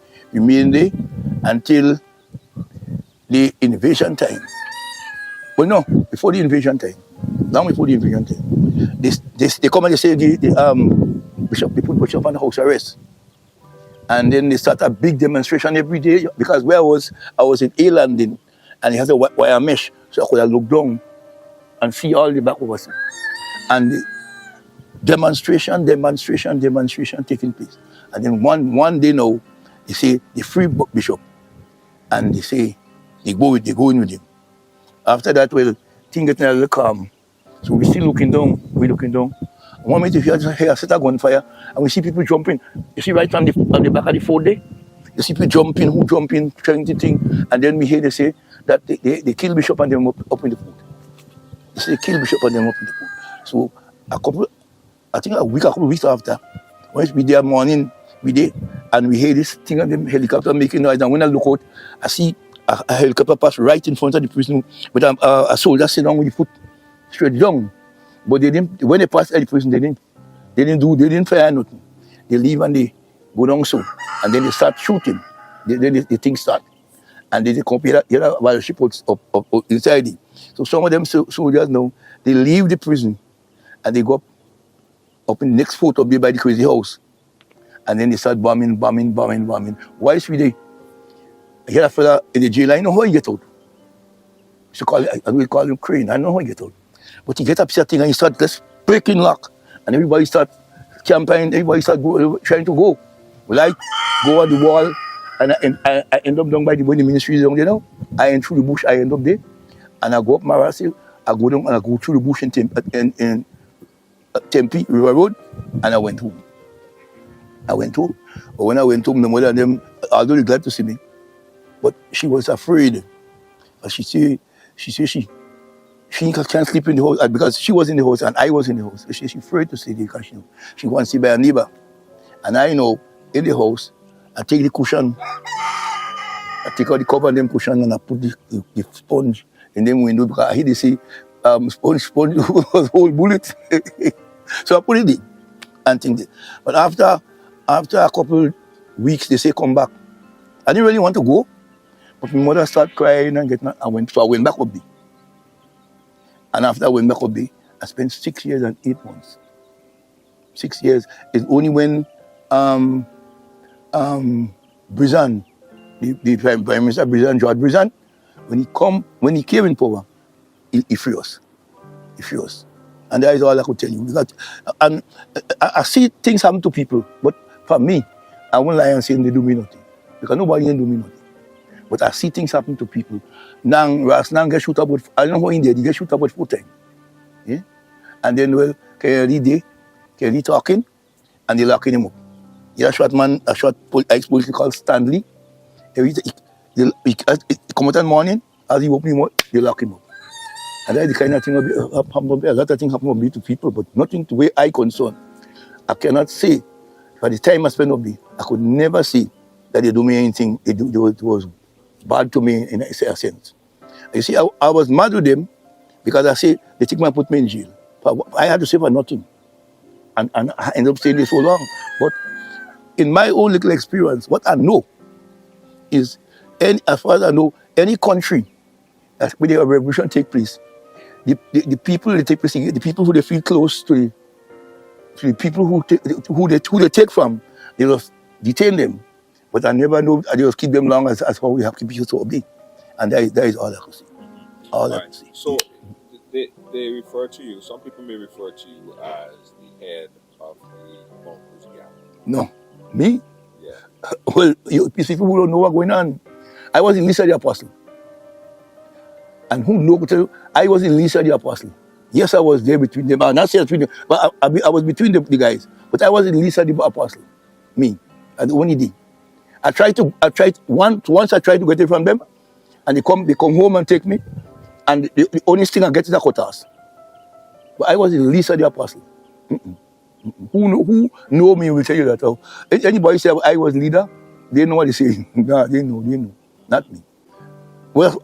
S6: until the invasion time. Well, no, before the invasion time. Long before the invasion time. They come and they say Bishop, they put Bishop on house arrest. And then they start a big demonstration every day because where I was in A landing and it has a wire mesh, so I could have looked down and see all the back of us. And the demonstration taking place. And then one day now, they say they free Bishop, and they say they go in with him. After that, well, things getting a little calm. So we still looking down. One minute, if you hear a set of gunfire, and we see people jumping. You see right on the back of the fort there, you see people jumping, trying to think, and then we hear they say that they kill Bishop and them up in the fort. They say they kill Bishop and them up in the fort. So a couple of weeks after, when we there morning, we there, and we hear this thing of them helicopter making noise, and when I look out, I see a helicopter pass right in front of the prison with a soldier sitting down with the foot straight down. But they didn't. When they passed the prison, they didn't fire nothing. They leave and they go down so, and then they start shooting. Then the thing start, and they come here while the ship was up inside it. So some of them soldiers now they leave the prison, and they go up in the next fort up there by the crazy house, and then they start bombing. Why is we there? I hear a fella in the jail. I know how he get out. So we call him Crane. I know how he get out. But he get up thing and he start just breaking lock. And everybody start campaigning, everybody start trying to go. Well, I go on the wall and I end up down by the ministry is down there now. I end through the bush, I end up there. And I go up Marassil, I go down and I go through the bush in Tempe, River Road, and I went home. But when I went home, the mother and them, although they glad to see me, but she was afraid. She said she can't sleep in the house because she was in the house and I was in the house. She's afraid to stay there because she wants to see by a neighbor. And I know in the house, I take the cushion, I take out the cover and them cushion and I put the sponge in them window because I hear they say sponge was whole bullet. So I put it in and think that. But after a couple weeks, they say come back. I didn't really want to go, but my mother started crying and I went back up there. And after I went back up there, I spent 6 years and 8 months. 6 years. It's only when Brizan, the Prime Minister Brizan, George Brizan, when he came in power, he freed us. He freed us. And that is all I could tell you. Because, and I see things happen to people, but for me, I won't lie and say they do me nothing. Because nobody can do me nothing. But I see things happen to people. Nang get shoot up with, I don't know how in there, they get shoot up with 4 times. Yeah? And then, well, Kelly talking, and they locking him up. Yeah, a short ex-police called Stanley. He come out in the morning, as he open him up, they lock him up. And that's the kind of thing, a lot of things happen to people, but nothing to where I concern. I cannot say, by the time I spent up there, I could never say that they do me anything, it was bad to me in a sense. You see, I was mad with them because I say they take me and put me in jail. I had to say for nothing. And I ended up staying there so long. But in my own little experience, what I know is, as far as I know, any country where a revolution take place, the people that take place, the people who they feel close to the people who they take from, they just detain them. But I never know, I just keep them long as how we have to keep people to obey. And that is all I can say. All I can say.
S3: So they refer to you, some people may refer to you as the head of the Mongoose Gang.
S6: No. Me?
S3: Yeah.
S6: Well, you people who don't know what's going on. I was in Lisa the Apostle. And who knows to tell you, I was in Lisa the Apostle. Yes, I was there between them. I'm not saying between them, but I was between the guys. But I was in Lisa the Apostle. Me. And the only day. Once I tried to get it from them, and they come home and take me, and the only thing I get is a quotas. But I was in Lisa the Apostle. Who know me will tell you that. Oh, anybody say I was leader, they know what they say. No, they know. Not me. Well,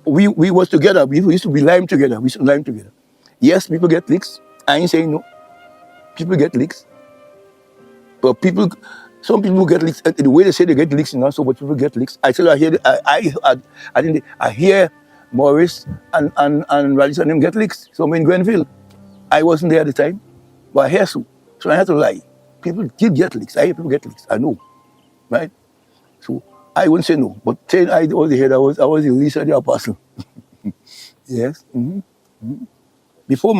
S6: we was together. We used to be lime together. Yes, people get licks. I ain't saying no. People get licks. But people, Some people get licks. The way they say they get licks, not so much people get licks. I tell you, I hear Morris and Radisson them get licks. So I'm in Grenville. I wasn't there at the time, but I hear so. So I had to lie. People did get licks. I hear people get licks. I know, right? So I wouldn't say no, but saying I only heard I was the least of the apostle. Yes. Before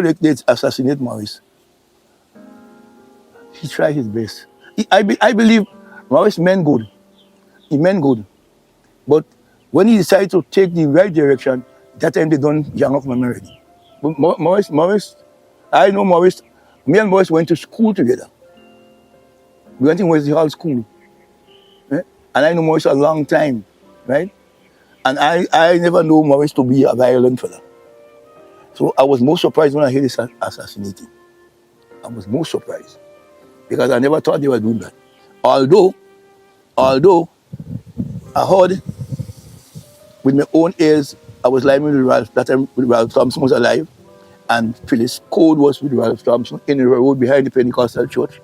S6: they assassinate Morris, he tried his best. I believe Morris meant good. He meant good. But when he decided to take the right direction, that time they done young off my already. But Morris, I know Morris, me and Morris went to school together. We went in Wesley Hall School. Right? And I know Morris a long time, right? And I never knew Morris to be a violent fella. So I was most surprised when I heard this assassinating. I was most surprised. Because I never thought they were doing that. Although I heard with my own ears, I was lying with Ralph, that time Ralph Thompson was alive, and Phyllis Code was with Ralph Thompson in the road behind the Pentecostal church.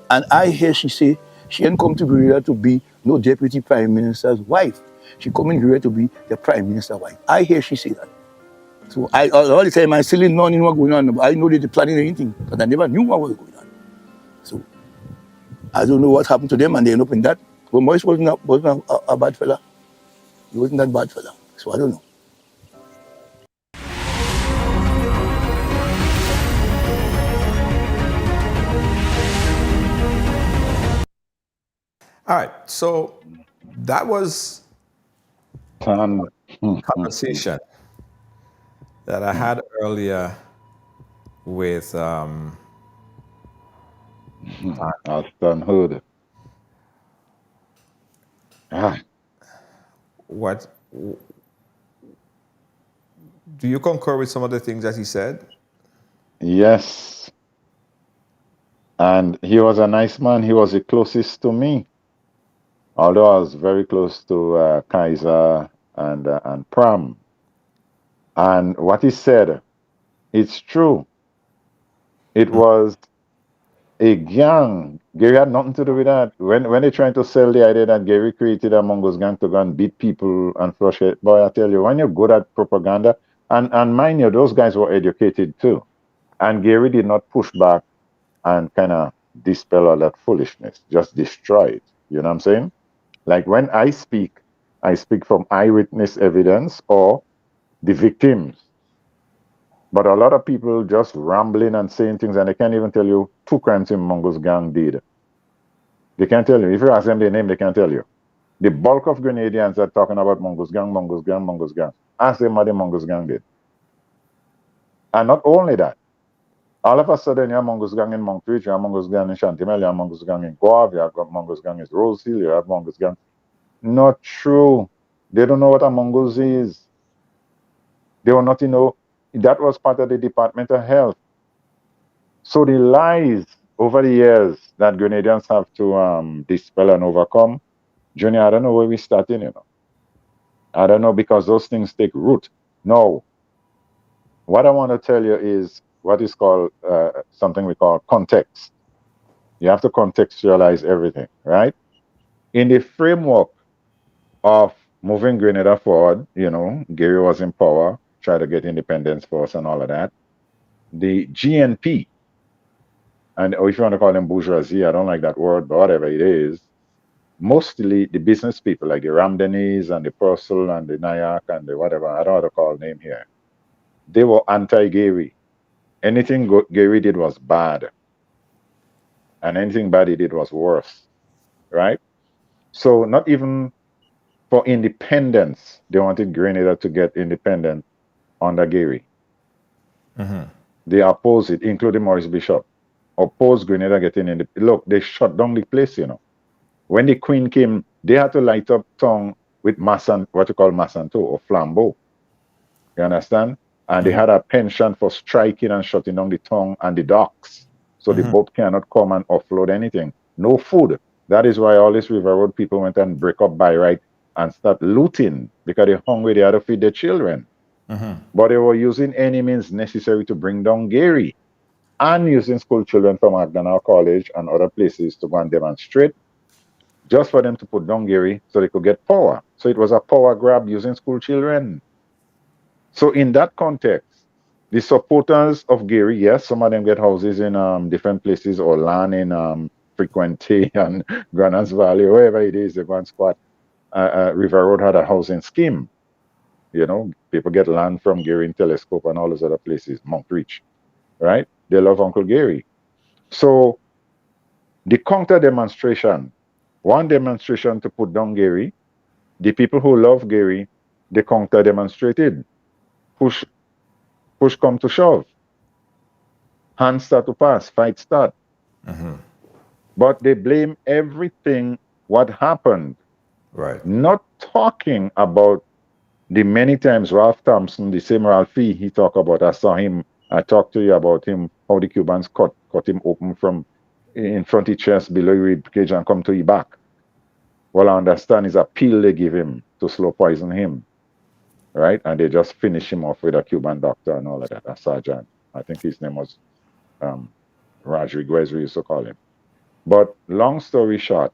S6: And I hear she say she didn't come to Grenada to be no deputy prime minister's wife. She come in Grenada to be the prime minister's wife. I hear she say that. So all the time I still didn't know what going on, but I know they're planning anything, but I never knew what was going on. So I don't know what happened to them, and they end up in that. But Morris wasn't a bad fella. He wasn't that bad fella. So I don't know.
S3: All right, so that was a conversation that I had earlier with
S4: Alton Hood.
S3: what do you concur with some of the things that he said?
S4: Yes. And he was a nice man. He was the closest to me. Although I was very close to Kaiser and Pram. And what he said, it's true. It was a gang. Gary had nothing to do with that. When they're trying to sell the idea that Gary created a Mongoose Gang to go and beat people and flush it, boy, I tell you, when you're good at propaganda, and mind you, those guys were educated too. And Gary did not push back and kind of dispel all that foolishness, just destroy it. You know what I'm saying? Like when I speak from eyewitness evidence or the victims. But a lot of people just rambling and saying things, and they can't even tell you 2 crimes in Mongoose Gang did. They can't tell you. If you ask them their name, they can't tell you. The bulk of Grenadians are talking about Mongoose Gang, Mongoose Gang, Mongoose Gang. Ask them what the Mongoose Gang did. And not only that, all of a sudden you have Mongoose Gang in Montreat, you have Mongoose Gang in Chantimel, you have Mongoose Gang in Guave, you have Mongoose Gang in Rose Hill, you have Mongoose Gang. Not true. They don't know what a mongoose is. They will not know. That was part of the Department of Health. So the lies over the years that Grenadians have to dispel and overcome, Junior, I don't know where we starting, you know. I don't know, because those things take root. No. What I want to tell you is what is called something we call context. You have to contextualize everything, right? In the framework of moving Grenada forward, you know, Gary was in power, tried to get independence for us and all of that. The GNP, and if you want to call them bourgeoisie, I don't like that word, but whatever it is, mostly the business people like the Ramdanis and the Purcell and the Nyack and the whatever, I don't know how to call name here. They were anti-Gary. Anything Gary did was bad. And anything bad he did was worse, right? So not even for independence, they wanted Grenada to get independent under Gary. They opposed it, including Maurice Bishop. Opposed Grenada getting in. Look, they shut down the place, you know. When the Queen came, they had to light up town with what you call Massanto or flambeau. You understand? And they had a penchant for striking and shutting down the tongue and the docks. So the boat cannot come and offload anything. No food. That is why all these River Road people went and break up by right and start looting, because they're hungry, they had to feed their children. But they were using any means necessary to bring down Gary. and using school children from McDonald College and other places to go and demonstrate, just for them to put down Gary so they could get power. So it was a power grab using school children. So in that context, the supporters of Gary, yes, some of them get houses in different places or land in Frequenty and Granners Valley, wherever it is, they go and squat. River Road had a housing scheme. You know, people get land from Gary in Telescope and all those other places, Mount Reach, right? They love Uncle Gary. So the counter demonstration, one demonstration to put down Gary, the people who love Gary, they counter demonstrated. Push come to shove. Hands start to pass, fight start. But they blame everything what happened.
S3: Right.
S4: Not talking about the many times Ralph Thompson, the same Ralphie he talked about. I saw him, I talked to you about him, how the Cubans cut him open from in front of his chest, below his rib cage and come to his back. Well, I understand is a pill they give him to slow poison him. Right? And they just finish him off with a Cuban doctor and all of that, a sergeant. I think his name was Rodriguez, we used to call him. But long story short,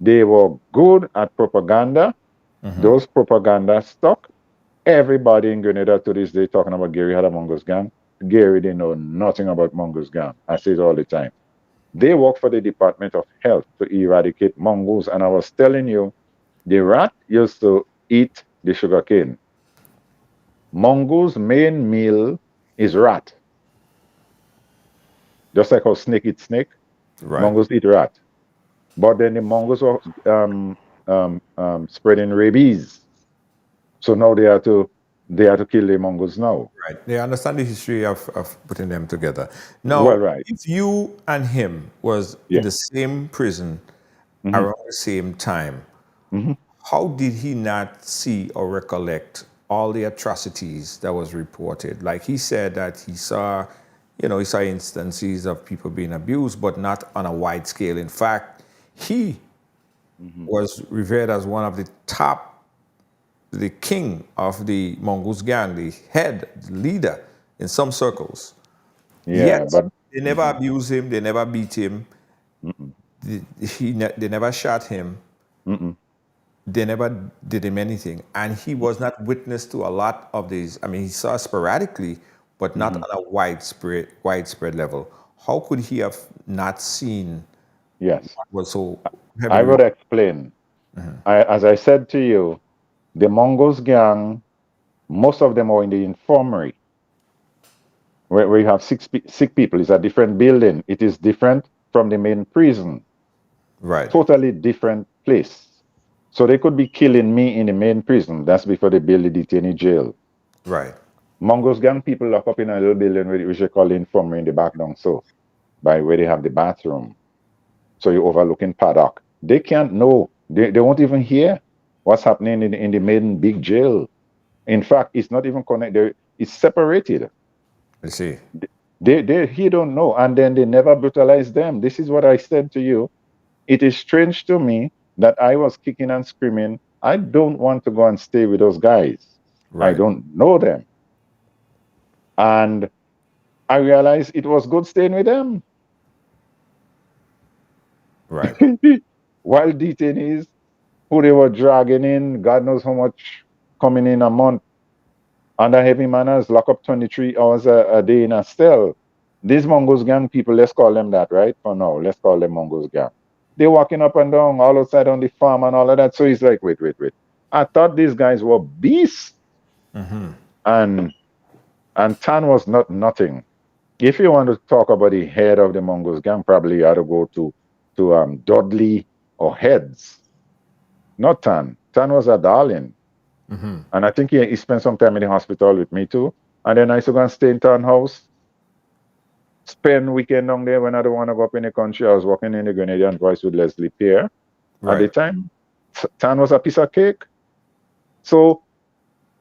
S4: they were good at propaganda. Those propaganda stuck. Everybody in Grenada to this day talking about Gary had a Mongoose Gang. Gary didn't know nothing about Mongoose Gang. I say it all the time. They work for the Department of Health to eradicate mongoose. And I was telling you, the rat used to eat the sugarcane. Mongoose main meal is rat. Just like how snake eat snake,
S3: Right.
S4: mongoose eat rat. But then the mongoose were spreading rabies. So now they have to kill the mongoose now.
S3: Right. They understand the history of putting them together. Now,
S4: Well, right.
S3: if you and him was
S4: Yeah.
S3: in the same prison around the same time, how did he not see or recollect all the atrocities that was reported? Like he said that he saw, he saw instances of people being abused, but not on a wide scale. In fact, he was revered as one of the king of the Mongoose Gang, the head, the leader in some circles.
S4: Yeah,
S3: Yet,
S4: but
S3: they never abused him, they never beat him, they never shot him, they never did him anything. And he was not witness to a lot of these. I mean, he saw sporadically, but not on a widespread level. How could he have not seen
S4: yes,
S3: what was so
S4: I
S3: heavily?
S4: would explain. As I said to you, the Mongoose Gang, most of them are in the infirmary, where you have sick people. It's a different building. It is different from the main prison.
S3: Right.
S4: Totally different place. So they could be killing me in the main prison. That's before they build the detainee jail.
S3: Right.
S4: Mongoose Gang people lock up in a little building which they call the infirmary in the back down so, by where they have the bathroom. So you're overlooking paddock. They can't know. They won't even hear what's happening in the main big jail. In fact, it's not even connected. It's separated.
S3: I see.
S4: He don't know. And then they never brutalize them. This is what I said to you. It is strange to me that I was kicking and screaming. I don't want to go and stay with those guys. I
S3: Right.
S4: don't know them. And I realized it was good staying with them.
S3: Right.
S4: While detainees who they were dragging in, God knows how much coming in a month, under heavy manners, lock up 23 hours a day in a cell. These Mongoose Gang people, let's call them that, right? For now, let's call them Mongoose Gang. They're walking up and down all outside on the farm and all of that. So he's like, wait. I thought these guys were beasts. And Tan was not nothing. If you want to talk about the head of the Mongoose Gang, probably you ought to go to Dudley or Heads. Not Tan. Tan was a darling. And I think he spent some time in the hospital with me too. And then I used to go and stay in Tan house. Spend weekend down there when I don't want to go up in the country. I was working in the Grenadian Voice with Leslie Pierre at the time. Tan was a piece of cake. So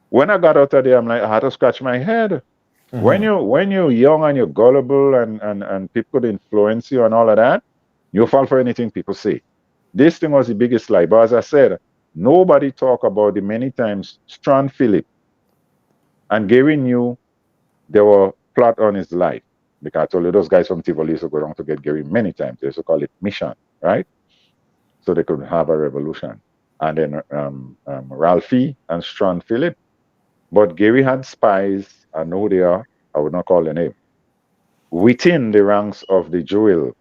S4: when I got out of there, I'm like, I had to scratch my head. When you're young and you're gullible and people could influence you and all of that, you fall for anything people say. This thing was the biggest lie. But as I said, nobody talk about the many times Strand Phillip and Gary knew there were plot on his life. Because I told you those guys from Tivoli used to go around to get Gary many times. They used to call it mission, right? So they could have a revolution. And then Ralphie and Strawn Phillip. But Gary had spies, I know who they are, I would not call the name, within the ranks of the Jewel,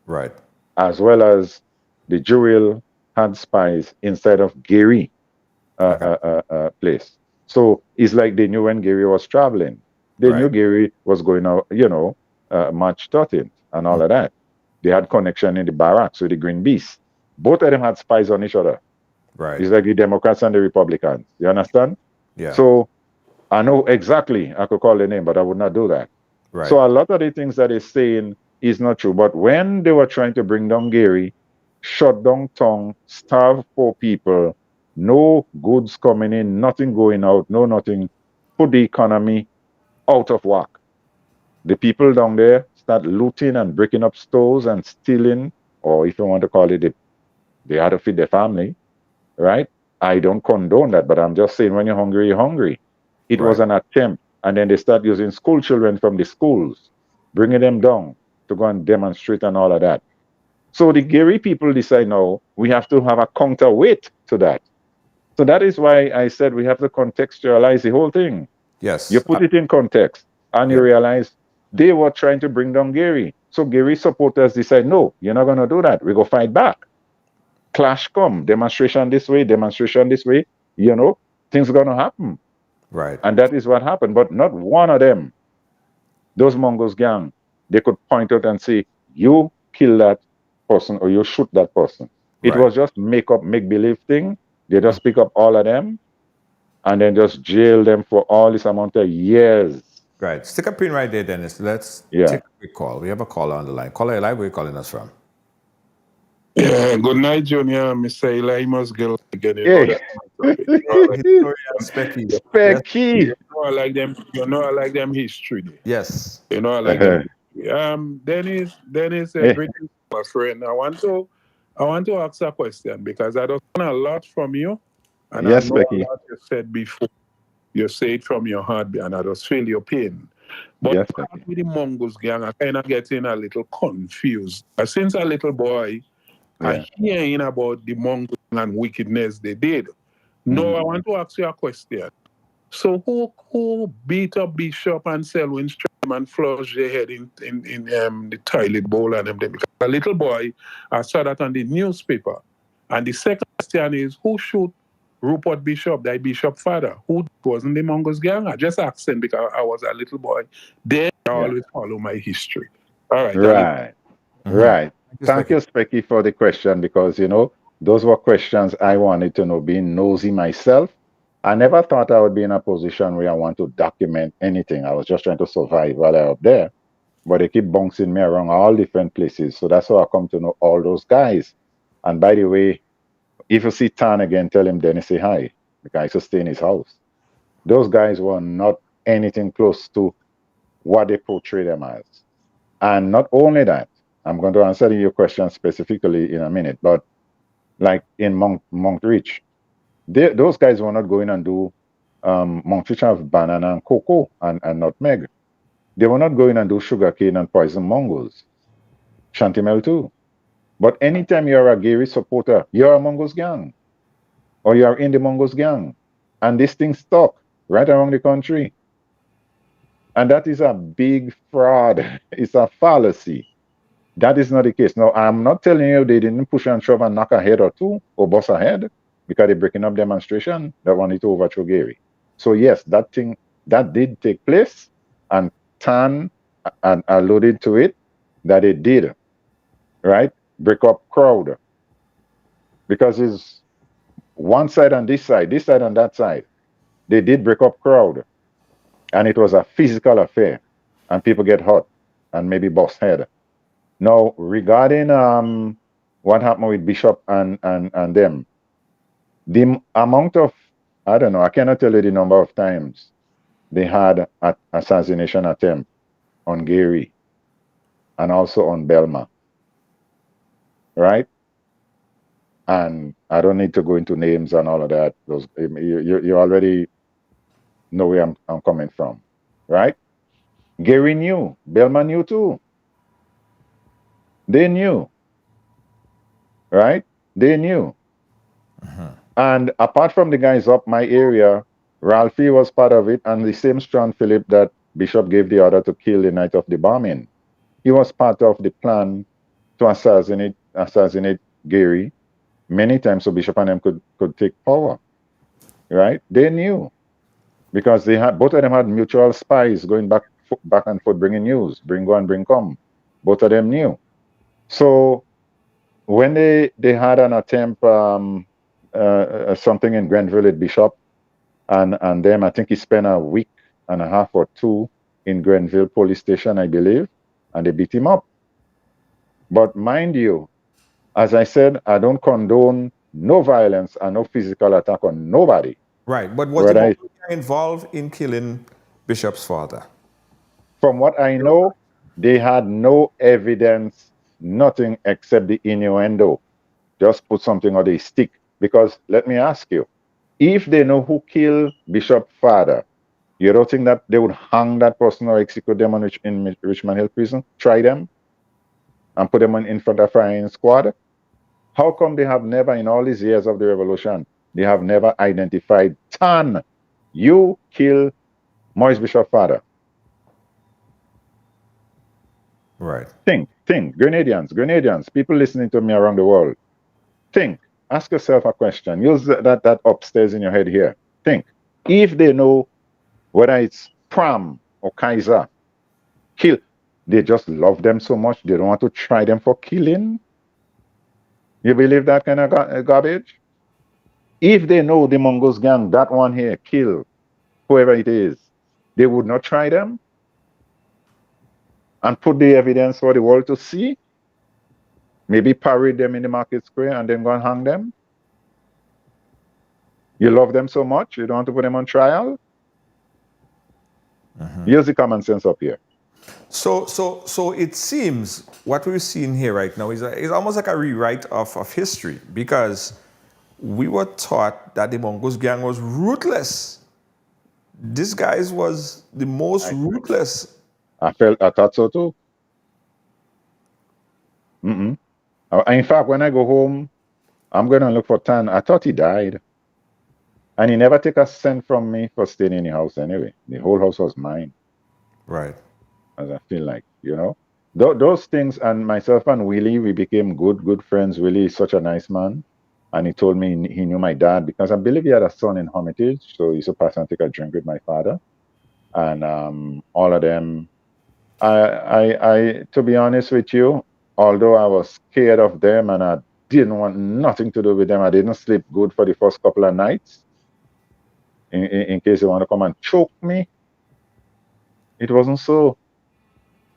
S3: Right.
S4: as well as the Jewel had spies inside of Gary
S3: Okay.
S4: place. So it's like they knew when Gary was traveling. They knew
S3: Right.
S4: Gary was going out, March 13th and all of that. They had connection in the barracks with the Green Beast. Both of them had spies on each other.
S3: Right.
S4: It's like the Democrats and the Republicans. You understand?
S3: Yeah.
S4: So I know exactly, I could call the name, but I would not do that.
S3: Right.
S4: So a lot of the things that he's saying is not true. But when they were trying to bring down Gary, shut down town, starve poor people, no goods coming in, nothing going out, no nothing, put the economy out of whack. The people down there start looting and breaking up stores and stealing, or if you want to call it, they had to feed their family, right? I don't condone that, but I'm just saying when you're hungry, you're hungry. It was
S3: Right.
S4: an attempt. And then they start using school children from the schools, bringing them down to go and demonstrate and all of that. So the Gary people decide now we have to have a counterweight to that. So that is why I said we have to contextualize the whole thing.
S3: Yes.
S4: You put it in context and you
S3: Yeah.
S4: realize they were trying to bring down Gary. So Gary supporters decide, no, you're not going to do that. We go fight back. Clash come, demonstration this way, things are going to happen.
S3: Right.
S4: And that is what happened. But not one of them, those Mongoose gang, they could point out and say, you kill that person or you shoot that person. It
S3: Right.
S4: was just make believe thing. They just pick up all of them and then just jail them for all this amount of years.
S3: Right. Stick a pin right there, Dennis. Let's
S4: Yeah.
S3: take a quick call. We have a caller on the line. Caller, live, where are you calling us from?
S7: Yeah, good night, Junior. Mr. Eli must get again. You know
S4: Hey.
S7: that's my topic.
S3: Historian Specky.
S4: Specky.
S7: You know I like them history. There.
S3: Yes.
S7: You know I like them. Dennis, a
S4: Hey.
S7: British my friend. I want to ask a question because I don't learn a lot from you, and
S4: Yes,
S7: I know
S4: Specky.
S7: a lot you said before. You say it from your heart, and I just feel your pain. But
S4: Yes, Specky.
S7: with the Mongoose gang, I kind of getting a little confused. Since a little boy,
S4: Yeah.
S7: I hearing about the Mongoose and wickedness they did. No, I want to ask you a question. So who beat up Bishop and Selwyn Stram and flushed their head in the toilet bowl and everything? Because a little boy, I saw that on the newspaper. And the second question is, who shoot Rupert Bishop, the Bishop father? Who wasn't the Mongoose gang? I just asked him because I was a little boy. Then I always follow my history. All right.
S4: Right. Right. Thank you,
S3: Specky.
S4: Specky, for the question because, those were questions I wanted to know, being nosy myself. I never thought I would be in a position where I want to document anything. I was just trying to survive while I was up there. But they keep bouncing me around all different places. So that's how I come to know all those guys. And by the way, if you see Tan again, tell him Dennis say hi. Because I used to stay in his house. Those guys were not anything close to what they portray them as. And not only that, I'm going to answer your question specifically in a minute, but like in Monkreach, those guys were not going and do Monkreach have banana and cocoa and nutmeg. They were not going and do sugarcane and poison mongoose. Chantimel too. But anytime you're a Gary supporter, you're a Mongoose gang or you're in the Mongoose gang. And this thing stuck right around the country. And that is a big fraud. It's a fallacy. That is not the case. Now, I'm not telling you they didn't push and shove and knock a head or two or bust a head because they're breaking up demonstration that wanted to overthrow Gary. So, yes, that did take place. And Tan alluded to it that it did, right? Break up crowd. Because it's one side and this side and that side. They did break up crowd. And it was a physical affair. And people get hurt and maybe bust head. Now, regarding what happened with Bishop and them, the amount of, I don't know, I cannot tell you the number of times they had an assassination attempt on Gary and also on Belmar, right? And I don't need to go into names and all of that. Those you already know where I'm coming from, right? Gary knew. Belmar knew too. They knew. Right? They knew. And apart from the guys up my area, Ralphie was part of it, and the same Strong Philip that Bishop gave the order to kill the night of the bombing. He was part of the plan to assassinate Gary many times so Bishop and them could take power. Right? They knew. Because they had both of them had mutual spies going back and forth, bringing news, bring go and bring come. Both of them knew. So when they had an attempt something in Grenville at Bishop, and them I think he spent a week and a half or two in Grenville police station, I believe, and they beat him up. But mind you, as I said, I don't condone no violence and no physical attack on nobody.
S3: Right, but was the Mongoose Gang involved in killing Bishop's father?
S4: From what I know, they had no evidence, nothing except the innuendo. Just put something on the stick. Because let me ask you, if they know who killed Bishop's father, you don't think that they would hang that person or execute them in Richmond Hill Prison? Try them and put them in front of a firing squad? How come they have never, in all these years of the revolution, they have never identified Tan? You killed Maurice Bishop's father.
S3: Right.
S4: Think, Grenadians, people listening to me around the world. Think, ask yourself a question. Use that upstairs in your head here. Think, if they know whether it's Pram or Kaiser, kill, they just love them so much, they don't want to try them for killing? You believe that kind of garbage? If they know the Mongoose Gang, that one here, kill whoever it is, they would not try them and put the evidence for the world to see? Maybe parade them in the market square and then go and hang them? You love them so much, you don't want to put them on trial? Use the common sense up here.
S3: So it seems what we're seeing here right now is almost like a rewrite of history, because we were taught that the Mongoose Gang was ruthless. This guy was the most ruthless.
S4: I thought so too. In fact, when I go home, I'm going to look for Tan. I thought he died. And he never took a cent from me for staying in the house anyway. The whole house was mine.
S3: Right.
S4: As I feel like, those things, and myself and Willie, we became good friends. Willie is such a nice man. And he told me he knew my dad because I believe he had a son in Hermitage. So he used to pass and take a drink with my father. And all of them, to be honest with you, although I was scared of them and I didn't want nothing to do with them, I didn't sleep good for the first couple of nights. In case they want to come and choke me. It wasn't so.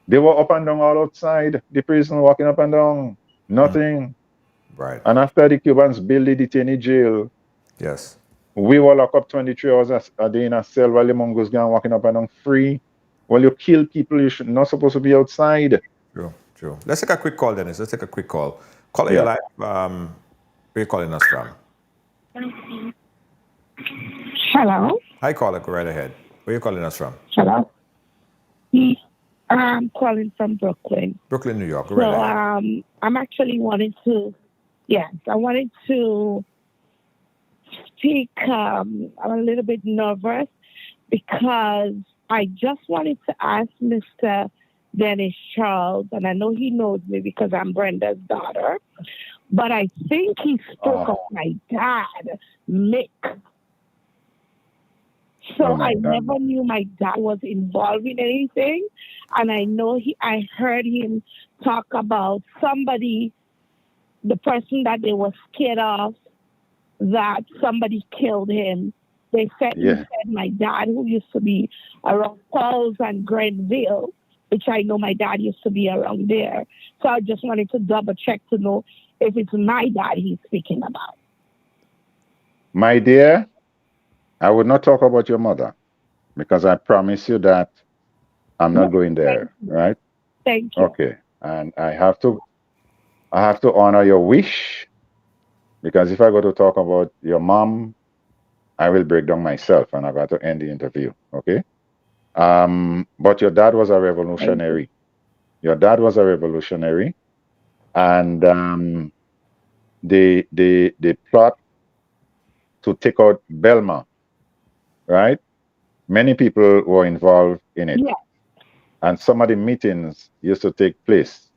S4: They were up and down all outside the prison, walking up and down. Nothing.
S3: Right.
S4: And after the Cubans built the detainee jail,
S3: yes,
S4: we were locked up 23 hours a day in a cell while the Mongoose Gang walking up and down free. Well, you kill people, you should not supposed to be outside.
S3: True. Let's take a quick call, Dennis. Let's take a quick call. Caller, you live. Where are you calling us from?
S8: Hello.
S3: Hi, caller. Go right ahead. Where are you calling us from?
S8: Hello. I'm calling from Brooklyn.
S3: Brooklyn, New York. Go right ahead.
S8: I'm actually wanting to, I wanted to speak. I'm a little bit nervous because I just wanted to ask Mr. Denise Charles, and I know he knows me because I'm Brenda's daughter, but I think he spoke of my dad, Mick. So I never knew my dad was involved in anything. And I know I heard him talk about somebody, the person that they were scared of, that somebody killed him. They said, he said my dad, who used to be around Falls and Grenville, which I know my dad used to be around there. So I just wanted to double check to know if it's my dad he's speaking about.
S4: My dear, I would not talk about your mother because I promise you that I'm not going there, right?
S8: Thank you.
S4: Okay. And I have to honor your wish because if I go to talk about your mom, I will break down myself and I got to end the interview. Okay. But your dad was a revolutionary. Your dad was a revolutionary, and the plot to take out Belmar, right? Many people were involved in it,
S8: Yeah.
S4: and some of the meetings used to take place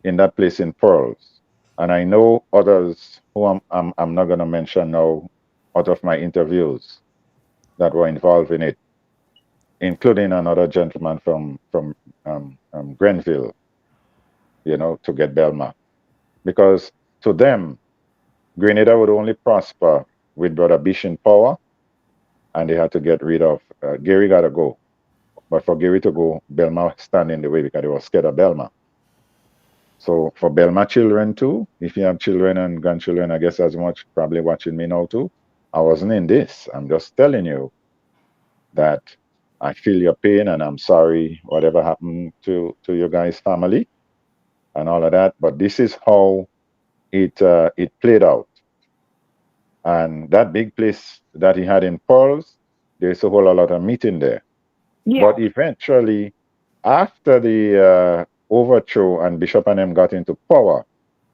S4: in that place in Pearls. And I know others who I'm not going to mention now out of my interviews that were involved in it, including another gentleman from Grenville, to get Belmar. Because to them, Grenada would only prosper with Brother Bish in power, and they had to get rid of Gary. Got to go, but for Gary to go, Belmar stand in the way because they were scared of Belmar. So for Belmar children too, if you have children and grandchildren, I guess as much probably watching me now too. I wasn't in this. I'm just telling you that I feel your pain and I'm sorry whatever happened to your guys' family and all of that. But this is how it played out. And that big place that he had in Pearls, there's a whole lot of meeting there.
S8: Yeah.
S4: But eventually, after the overthrow and Bishop and them got into power,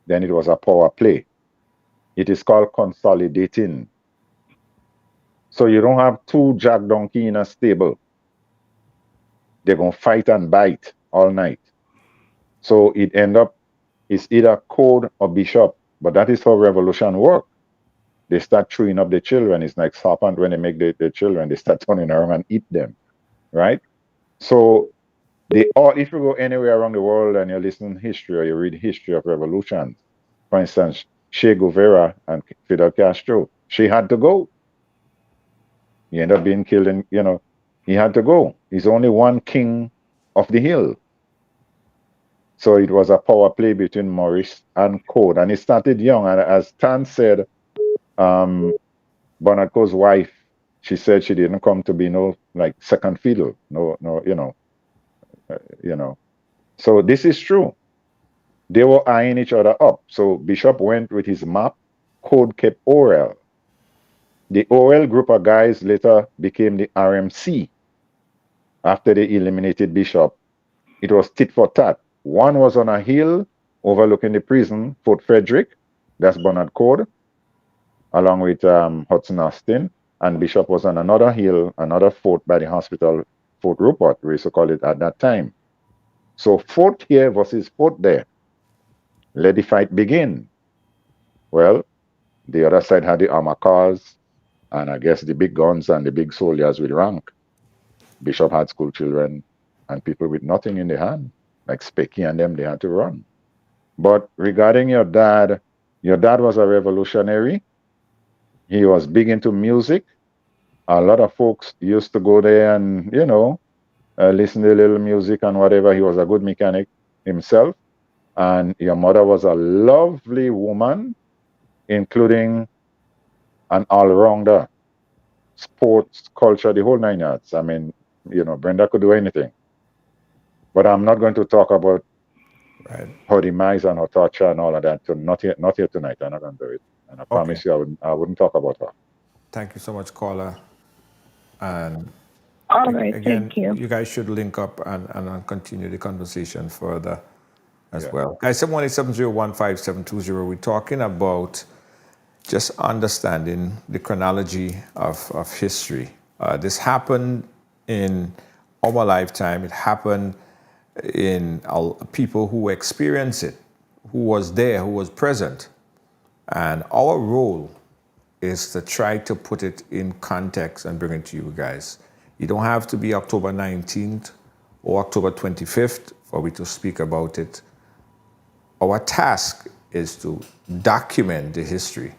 S4: then it was a power play. It is called consolidating. So you don't have two jack donkey in a stable. They're going to fight and bite all night. So it end up, it's either code or bishop. But that is how revolution works. They start chewing up the children. It's like serpent when they make the children, they start turning around and eat them, right? So if you go anywhere around the world and you listen to history or you read history of revolutions, for instance, Che Guevara and Fidel Castro, she had to go. He ended up being killed and, he had to go. He's only one king of the hill. So it was a power play between Morris and Code. And it started young. And as Tan said, Bernard Coe's wife, she said she didn't come to be no like second fiddle. No, So this is true. They were eyeing each other up. So Bishop went with his map. Code kept Orel. The Orel group of guys later became the RMC after they eliminated Bishop. It was tit for tat. One was on a hill overlooking the prison, Fort Frederick. That's Bernard Code, along with Hudson Austin. And Bishop was on another hill, another fort by the hospital, Fort Rupert, we used to call it at that time. So fort here versus fort there. Let the fight begin. Well, the other side had the armor cars, and I guess the big guns and the big soldiers with rank. Bishop had school children and people with nothing in their hand, like Specky and them, they had to run. But regarding your dad was a revolutionary. He was big into music. A lot of folks used to go there and, listen to a little music and whatever. He was a good mechanic himself. And your mother was a lovely woman, including an all-rounder, sports, culture, the whole nine yards. I mean, Brenda could do anything. But I'm not going to talk about her demise and her torture and all of that. So not here tonight. I'm not going to do it. And I promise you I wouldn't talk about her.
S3: Thank you so much, caller. And
S8: All right,
S3: again,
S8: thank you.
S3: you guys should link up and continue the conversation further as well. Guys, 718-701-5720. We're talking about just understanding the chronology of history. This happened in our lifetime. It happened in people who experienced it, who was there, who was present. And our role is to try to put it in context and bring it to you guys. You don't have to be October 19th or October 25th for me to speak about it. Our task is to document the history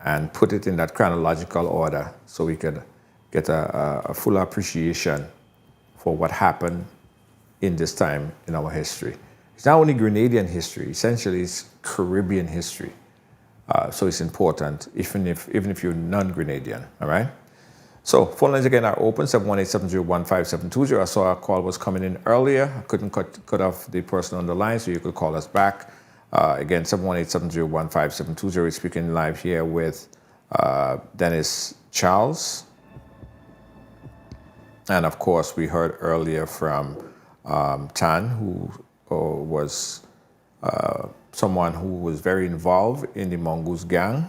S3: and put it in that chronological order so we can get a full appreciation for what happened in this time in our history. It's not only Grenadian history, essentially it's Caribbean history. So it's important, even if you're non-Grenadian, all right? So phone lines again are open, 718-701-5720. I saw a call was coming in earlier. I couldn't cut off the person on the line, so you could call us back. Again, 718-701-5720. We're speaking live here with Denise Charles. And of course, we heard earlier from Chan, who was someone who was very involved in the Mongoose Gang.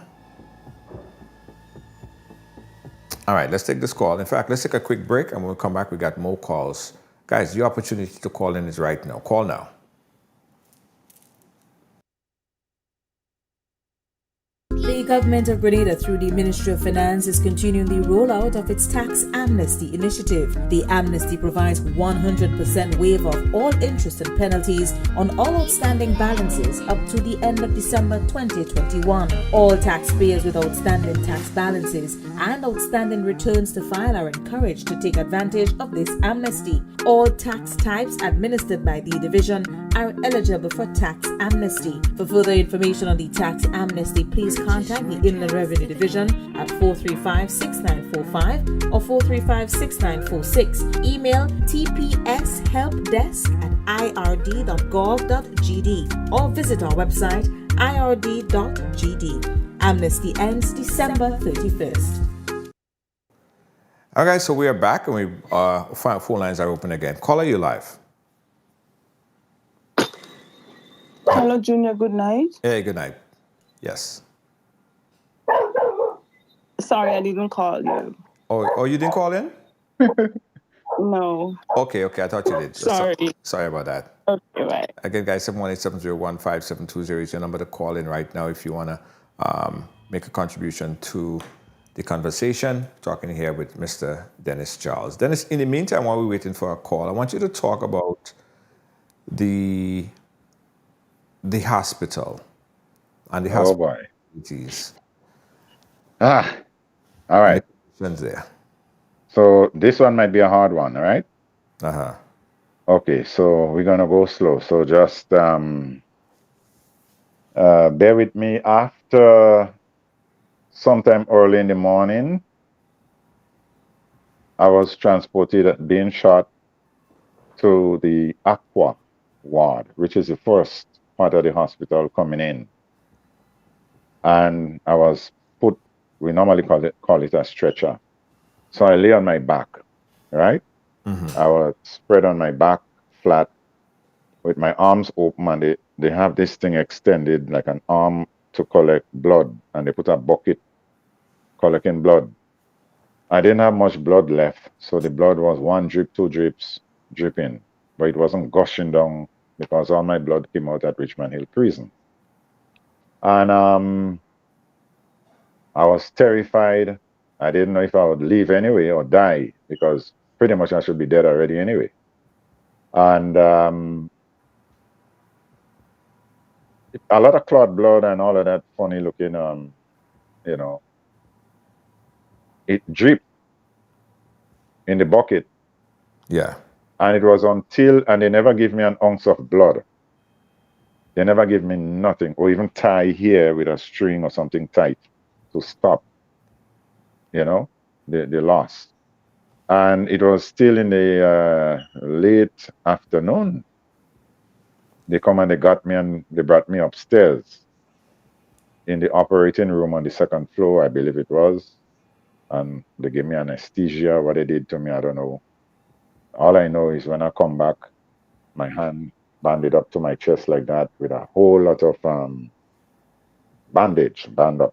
S3: All right, let's take this call. In fact, let's take a quick break, and when we come back, we got more calls. Guys, your opportunity to call in is right now. Call now.
S9: The government of Grenada, through the Ministry of Finance, is continuing the rollout of its tax amnesty initiative. The amnesty provides 100% waiver of all interest and penalties on all outstanding balances up to the end of December 2021. All taxpayers with outstanding tax balances and outstanding returns to file are encouraged to take advantage of this amnesty. All tax types administered by the division are eligible for tax amnesty. For further information on the tax amnesty, please contact the Inland Revenue Division at 435-6945 or 435-6946. Email tpshelpdesk@ird.gov.gd or visit our website ird.gd. Amnesty ends December 31st.
S3: All right, so we are back, and we phone lines are open again. Caller, you live.
S10: Hello, Junior. Good night.
S3: Hey, good night. Yes.
S10: Sorry, I didn't call you.
S3: Oh, you didn't call in?
S10: No.
S3: Okay, I thought you did.
S10: Sorry.
S3: Sorry about that.
S10: Okay, right.
S3: Again, guys, 718-701-5720 is your number to call in right now if you want to make a contribution to the conversation. Talking here with Mr. Denise Charles. Dennis, in the meantime, while we're waiting for a call, I want you to talk about the hospital and the hospital facilities.
S4: All right.
S3: There.
S4: So this one might be a hard one, all right?
S3: Uh-huh.
S4: Okay, so we're gonna go slow. So just bear with me. After sometime early in the morning, I was transported, being shot, to the Aqua ward, which is the first part of the hospital coming in. And I was put, we normally call it a stretcher. So I lay on my back, right?
S3: Mm-hmm.
S4: I was spread on my back flat with my arms open, and they have this thing extended like an arm to collect blood, and they put a bucket collecting blood. I didn't have much blood left, so the blood was 1 drip, 2 drips dripping, but it wasn't gushing down because all my blood came out at Richmond Hill Prison. And I was terrified. I didn't know if I would live anyway or die, because pretty much I should be dead already anyway. And a lot of clot blood and all of that funny looking, it dripped in the bucket.
S3: Yeah.
S4: And it was and they never give me an ounce of blood. They never give me nothing, or even tie here with a string or something tight to stop, the loss. And it was still in the late afternoon. They come and they got me, and they brought me upstairs in the operating room on the 2nd floor, I believe it was. And they gave me anesthesia. What they did to me, I don't know. All I know is when I come back, my hand banded up to my chest like that with a whole lot of bandage band up,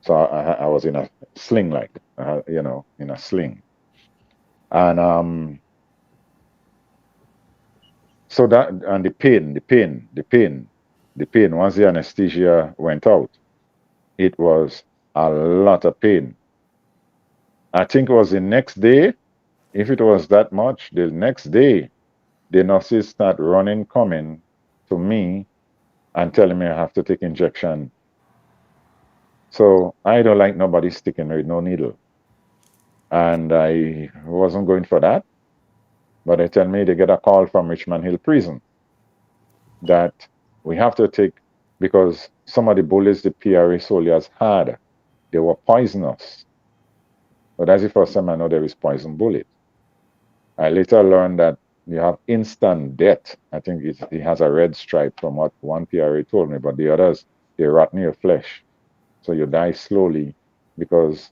S4: So I was in a sling, in a sling. And so that, and the pain, once the anesthesia went out, it was a lot of pain. I think it was the next day, if it was that much, the next day, the nurses start coming to me and telling me I have to take injection. So I don't like nobody sticking with no needle. And I wasn't going for that. But they tell me they get a call from Richmond Hill Prison that we have to take, because some of the bullets the PRA soldiers had, they were poisonous. But that's the first time I know there is poison bullet. I later learned that you have instant death. I think it has a red stripe from what one PRA told me, but the others, they rot in your flesh. So you die slowly because,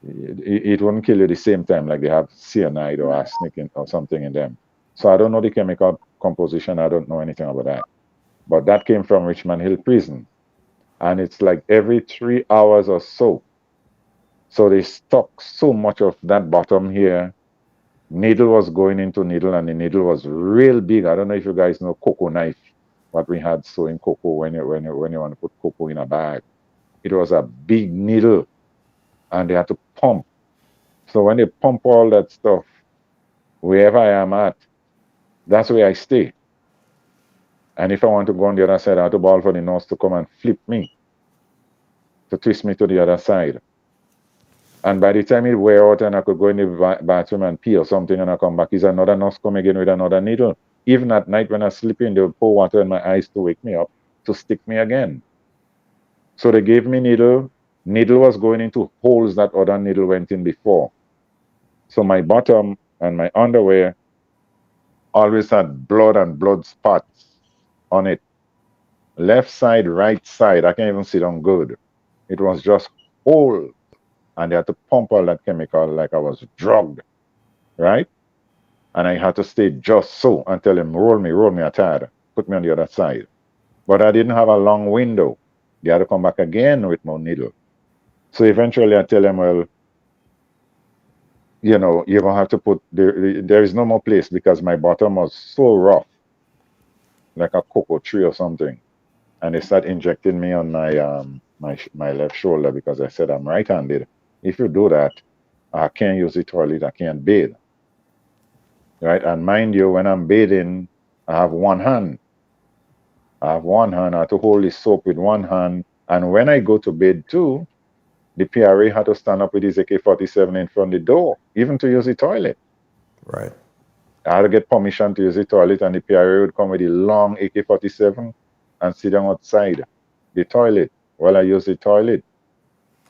S4: it wouldn't kill you the same time, like they have cyanide or arsenic or something in them. So I don't know the chemical composition. I don't know anything about that. But that came from Richmond Hill Prison. And it's like every 3 hours or so. So they stuck so much of that bottom here. Needle was going into needle, and the needle was real big. I don't know if you guys know cocoa knife, what we had sewing cocoa when you want to put cocoa in a bag. It was a big needle, and they had to pump. So when they pump all that stuff, wherever I am at, that's where I stay. And if I want to go on the other side, I have to bawl for the nurse to come and flip me, to twist me to the other side. And by the time it wear out and I could go in the bathroom and pee or something and I come back, is another nurse come again with another needle. Even at night when I sleep in, they would pour water in my eyes to wake me up, to stick me again. So they gave me needle. Needle was going into holes that other needle went in before. So my bottom and my underwear always had blood and blood spots on it. Left side, right side, I can't even sit on good. It was just whole. And they had to pump all that chemical like I was drugged, right? And I had to stay just so until him roll me tired, put me on the other side. But I didn't have a long window. They had to come back again with more needle. So eventually I tell him, well, you're going to have to put, there is no more place because my bottom was so rough, like a cocoa tree or something. And they start injecting me on my left shoulder because I said I'm right-handed. If you do that, I can't use the toilet, I can't bathe. Right? And mind you, when I'm bathing, I have one hand. I have to hold the soap with one hand. And when I go to bed too, the PRA had to stand up with his AK-47 in front of the door, even to use the toilet.
S3: Right.
S4: I had to get permission to use the toilet, and the PRA would come with a long AK-47 and sit down outside the toilet while I use the toilet.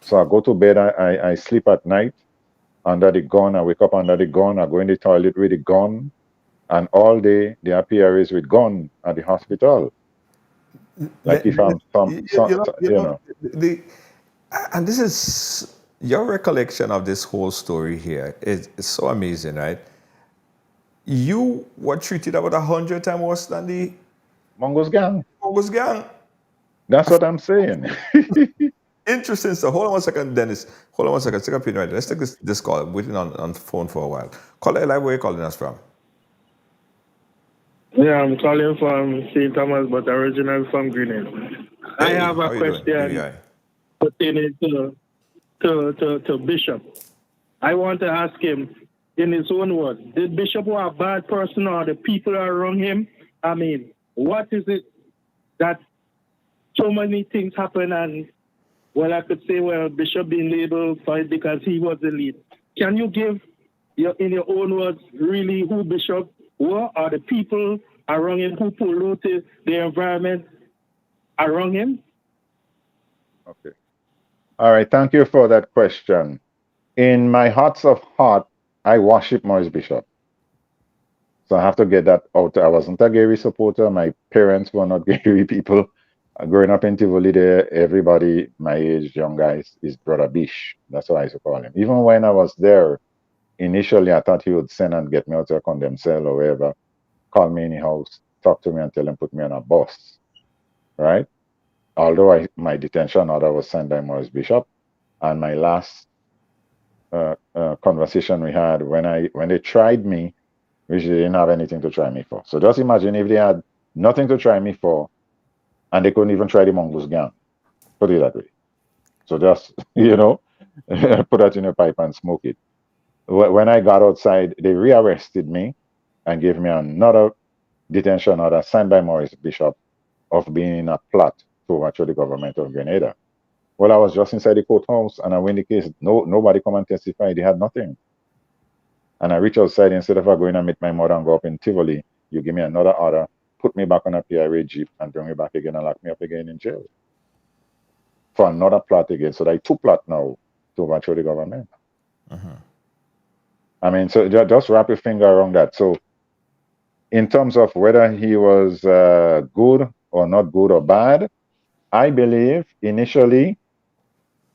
S4: So I go to bed, I sleep at night under the gun, I wake up under the gun, I go in the toilet with the gun, and all day there are PRAs with gun at the hospital. Like if I'm
S3: and this is your recollection of this whole story here is so amazing, right? You were treated about 100 times worse than the
S4: Mongoose Gang.
S3: Mongoose Gang.
S4: That's what I'm saying.
S3: Interesting. So hold on 1 second, Dennis. Hold on 1 second. Take a pin right. Let's take this call. I'm waiting on the phone for a while. Caller live, where are you calling us from?
S11: Yeah, I'm calling from St. Thomas, but originally from Greenwich.
S3: Hey,
S11: I have a question pertaining to Bishop. I want to ask him, in his own words, did Bishop was a bad person or the people around him? I mean, what is it that so many things happen and, well, I could say, well, Bishop being labeled for it because he was the lead. Can you give, in your own words, really who Bishop were or the people around him who polluted the environment around him?
S4: Okay. All right. Thank you for that question. In my hearts of heart, I worship Maurice Bishop. So I have to get that out. I wasn't a Gary supporter. My parents were not Gary people. Growing up in Tivoli there, everybody my age, young guys, is Brother Bish. That's what I used to call him. Even when I was there, initially I thought he would send and get me out to a condemned cell or wherever, call me in the house, talk to me and tell him put me on a bus. Right? Although my detention order was signed by Maurice Bishop, and my last conversation we had when they tried me, which they didn't have anything to try me for. So just imagine if they had nothing to try me for, and they couldn't even try the Mongoose Gang. Put it that way. So just put that in your pipe and smoke it. When I got outside, they rearrested me and gave me another detention order signed by Maurice Bishop of being in a plot to overthrow the government of Grenada. Well, I was just inside the courthouse and I win the case. Nobody come and testify. They had nothing. And I reach outside, instead of going and meet my mother and go up in Tivoli, you give me another order, put me back on a PRA jeep and bring me back again and lock me up again in jail. For another plot again. So there are two plots now to overthrow the government. I mean, so just wrap your finger around that. So in terms of whether he was good or not good or bad, I believe initially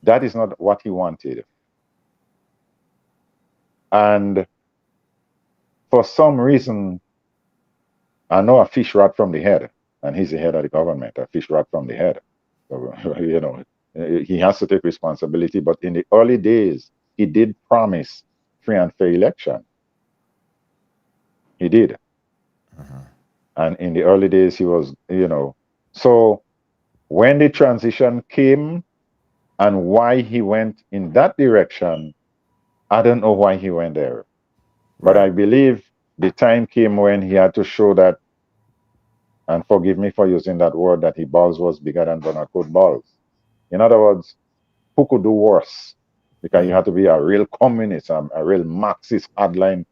S4: that is not what he wanted. And for some reason, I know a fish rot from the head, and he's the head of the government, a fish rot from the head. So, he has to take responsibility. But in the early days, he did promise free and fair election. He did. And in the early days, he was, so when the transition came and why he went in that direction, I don't know why he went there. But I believe the time came when he had to show that, and forgive me for using that word, that his balls was bigger than Donald Coat balls. In other words, who could do worse? Because you have to be a real communist, a real Marxist hardline,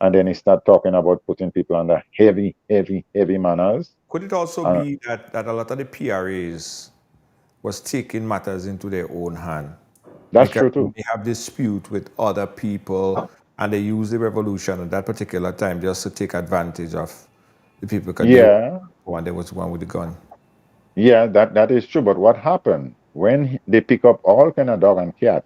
S4: and then he start talking about putting people under heavy, heavy, heavy manners.
S3: Could it also be that a lot of the PRAs was taking matters into their own hand?
S4: That's
S3: because
S4: true too.
S3: they have dispute with other people, and they use the revolution at that particular time just to take advantage of the people. Because they was one with the gun.
S4: Yeah, that is true. But what happened when they pick up all kind of dog and cat,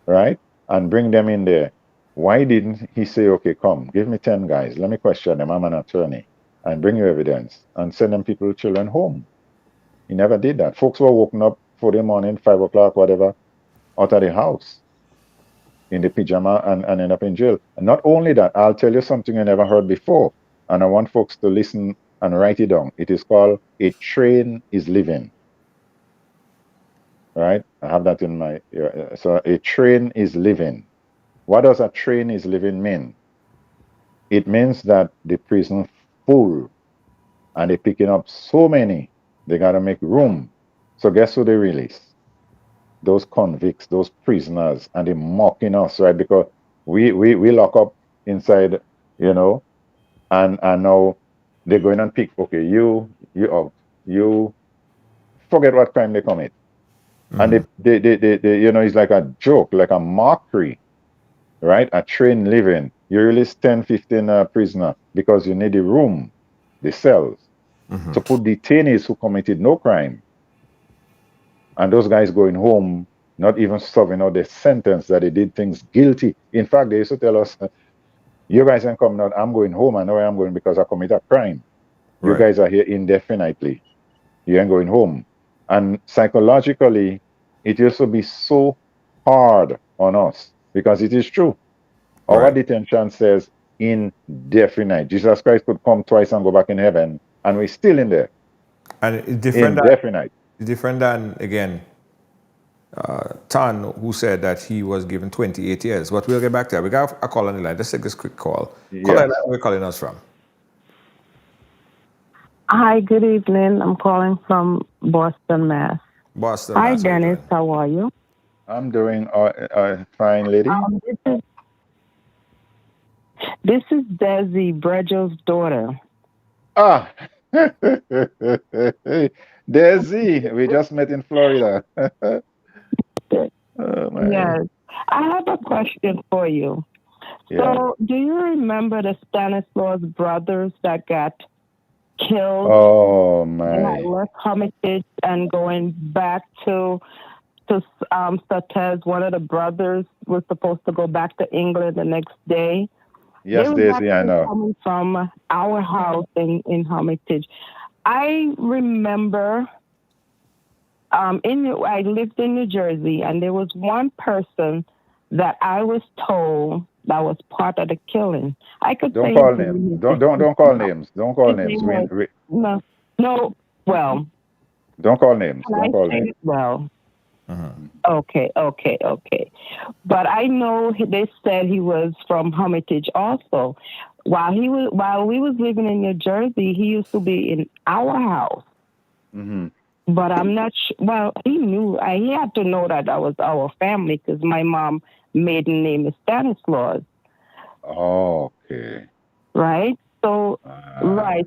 S4: right, and bring them in there? Why didn't he say, okay, come, give me 10 guys, let me question them, I'm an attorney, and bring you evidence, and send them people, children home? He never did that. Folks were woken up 4 in the morning, 5 o'clock, whatever, out of the house in the pajama and end up in jail. And not only that, I'll tell you something you never heard before, and I want folks to listen and write it down. It is called A Train is Living. Right? I have that in my, so a train is living. What does a train is living mean? It means that the prison full and they're picking up so many, they got to make room. So guess who they release? Those convicts, those prisoners, and they're mocking us, right? Because we lock up inside, and now they're going and pick, okay, you out, you forget what crime they commit. And they it's like a joke, like a mockery, right? A train living. You release 10, 15 prisoner because you need the room, the cells, to put detainees who committed no crime. And those guys going home, not even serving out their sentence that they did things guilty. In fact, they used to tell us, you guys ain't coming out, I'm going home. I know where I'm going because I commit a crime. You guys are here indefinitely. You ain't going home. And psychologically, it used to be so hard on us because it is true. Our detention says indefinite. Jesus Christ could come twice and go back in heaven, and we're still in there.
S3: And it's different
S4: indefinite.
S3: It's different than, again, Tan, who said that he was given 28 years. But we'll get back to that. We got a call on the line. Let's take this quick call. Caller, where are you calling us from?
S12: Hi, good evening. I'm calling from Boston, Mass.
S3: Boston,
S12: Hi,
S3: Mass.
S12: Dennis. How are you?
S4: I'm doing fine, lady.
S12: This is Desi, Brejo's daughter.
S4: Ah, Desi, we just met in Florida.
S12: Yes. I have a question for you.
S4: Yeah.
S12: So, do you remember the Stanislaus brothers that got killed?
S4: Oh,
S12: They had
S4: my.
S12: left Hermitage and going back to Sautez. One of the brothers was supposed to go back to England the next day.
S4: Yes,
S12: they
S4: Daisy, I know.
S12: Coming from our house in Hermitage. I remember I lived in New Jersey, and there was one person that I was told that was part of the killing. I could
S4: Don't
S12: say
S4: call names. Don't call names. Don't call names.
S12: No. Well.
S4: Don't call names. Don't call names.
S12: Well. Okay. But I know they said he was from Hermitage also. While we was living in New Jersey, he used to be in our house. But I'm not sure. Well, he knew. He had to know that was our family because my mom maiden name is Stanislaus.
S4: Oh, okay.
S12: Right. So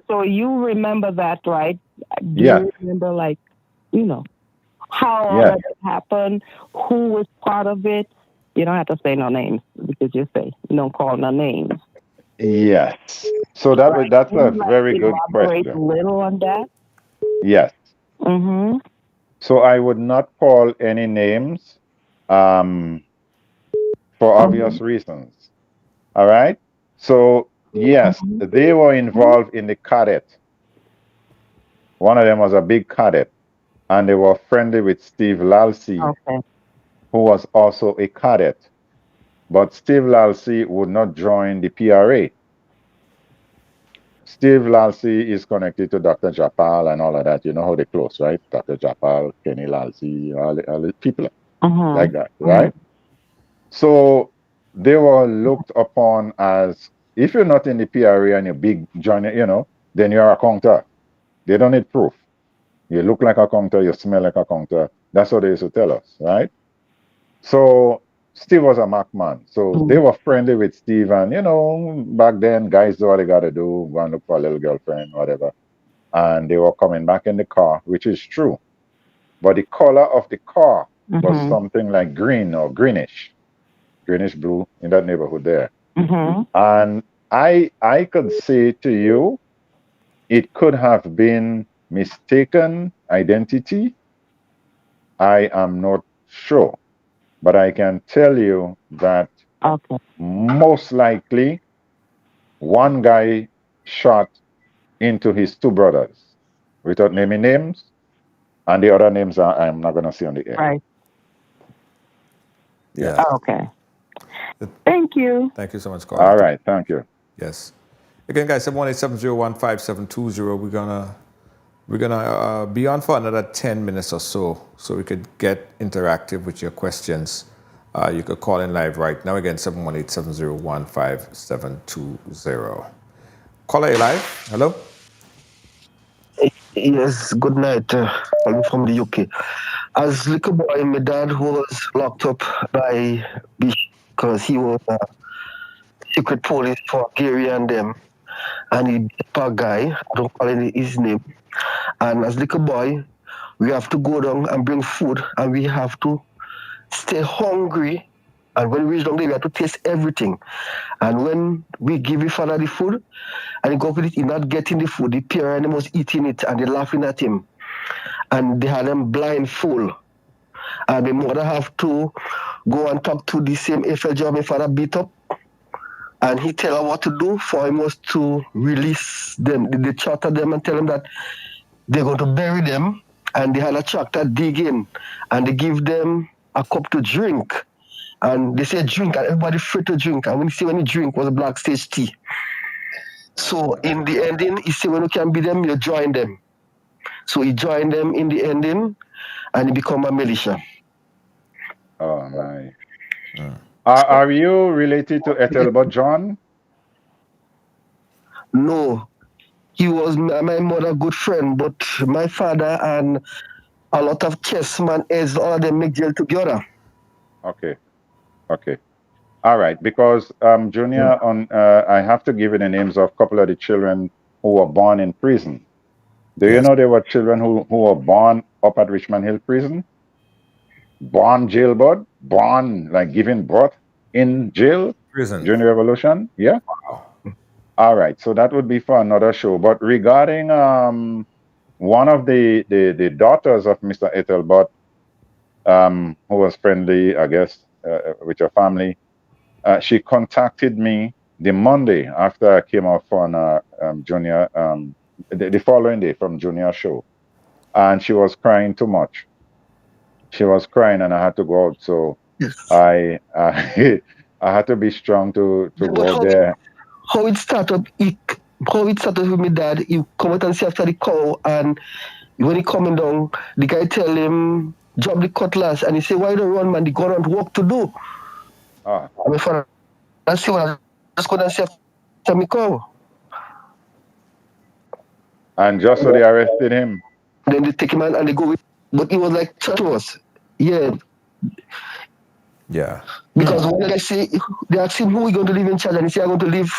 S12: So you remember that, right? Do you remember, how all of it happened? Who was part of it? You don't have to say no names because you say you don't call no names.
S4: Yes. So that's a very good question.
S12: Elaborate a little on that.
S4: Yes. So I would not call any names for obvious reasons. All right. So yes, they were involved in the cadet. One of them was a big cadet, and they were friendly with Steve Lalsey, who was also a cadet. But Steve Lalsey would not join the PRA. Steve Lalsey is connected to Dr. Japal and all of that. You know how they close, right? Dr. Japal, Kenny Lalsey, all the people like that, right? So they were looked upon as, if you're not in the PRA and you're big joiner, then you're a counter. They don't need proof. You look like a counter, you smell like a counter. That's what they used to tell us, right? So Steve was a Mac man. So they were friendly with Steve. And, back then, guys do what they got to do, go and look for a little girlfriend, whatever. And they were coming back in the car, which is true. But the color of the car was something like green or greenish blue in that neighborhood there. And I could say to you, it could have been mistaken identity. I am not sure. But I can tell you that most likely one guy shot into his two brothers without naming names, and the other names I'm not going to say on the air.
S12: Right.
S4: Yeah.
S12: Okay. Thank you.
S3: Thank you so much, Carl.
S4: All right. Thank you.
S3: Yes. Again, guys, 718-701-5720. We're gonna be on for another 10 minutes or so we could get interactive with your questions. You could call in live right now. Again, 718-701-5720. Caller, you live? Hello?
S13: Yes, good night. I'm from the UK. As little boy, my dad was locked up by Bishop because he was a secret police for Gary and them. And he beat a guy, I don't call his name. And as little boy, we have to go down and bring food, and we have to stay hungry. And when we reach down there, we have to taste everything. And when we give your father the food, and he go with it, he's not getting the food. The parent was eating it, and they're laughing at him. And they had him blindfold. And the mother have to go and talk to the same FLJ my father beat up. And he tell her what to do for him was to release them. They charter them and tell them that they're going to bury them. And they had a tractor dig in. And they give them a cup to drink. And they say drink, and everybody free to drink. And when you drink, was a black stage tea. So in the ending, he said when you can beat them, you join them. So he joined them in the ending, and he become a militia.
S4: Oh, right. Are you related to Ethelbert John?
S13: No. He was my mother's good friend, but my father and a lot of chessmen, all of them make jail together.
S4: Okay. All right. Because Junior, I have to give you the names of a couple of the children who were born in prison. Do you know there were children who were born up at Richmond Hill Prison? Born jailbird? Born like giving birth in jail?
S3: Prison.
S4: During the Revolution? Yeah.
S3: Wow.
S4: All right. So that would be for another show. But regarding one of the daughters of Mr. Ethelbert, who was friendly, I guess, with your family, she contacted me the Monday after I came out from Junior, the following day from Junior show. And she was crying too much. She was crying and I had to go out. So
S13: yes.
S4: I had to be strong to go out there.
S13: How it started with my dad, he come out and see after the cow, and when he coming down, the guy tell him, drop the cutlass, and he say, why don't run, man? The go around work to do. And my father, I see what I just go and see after me cow.
S4: And just so they arrested him.
S13: Then they take him out and they go with, but he was like chat to us. Yeah.
S3: Yeah.
S13: Because when they say, they ask him who he going to leave in charge, and he say, I'm going to leave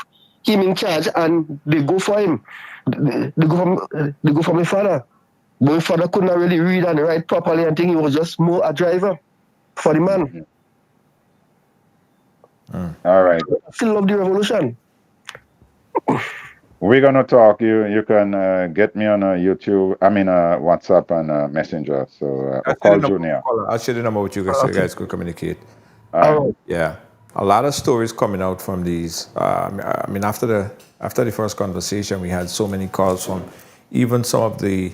S13: him in charge, and they go for him. They go for my father. But my father could not really read and write properly, and think he was just more a driver for the man.
S4: All right.
S13: I still love the revolution.
S4: We're gonna talk. You can get me on YouTube. I mean WhatsApp and Messenger. So I'll call Junior.
S3: I'll share the number with you guys so you guys could communicate.
S4: All right.
S3: Yeah. a lot of stories coming out from these. I mean, after the first conversation, we had so many calls from even some of the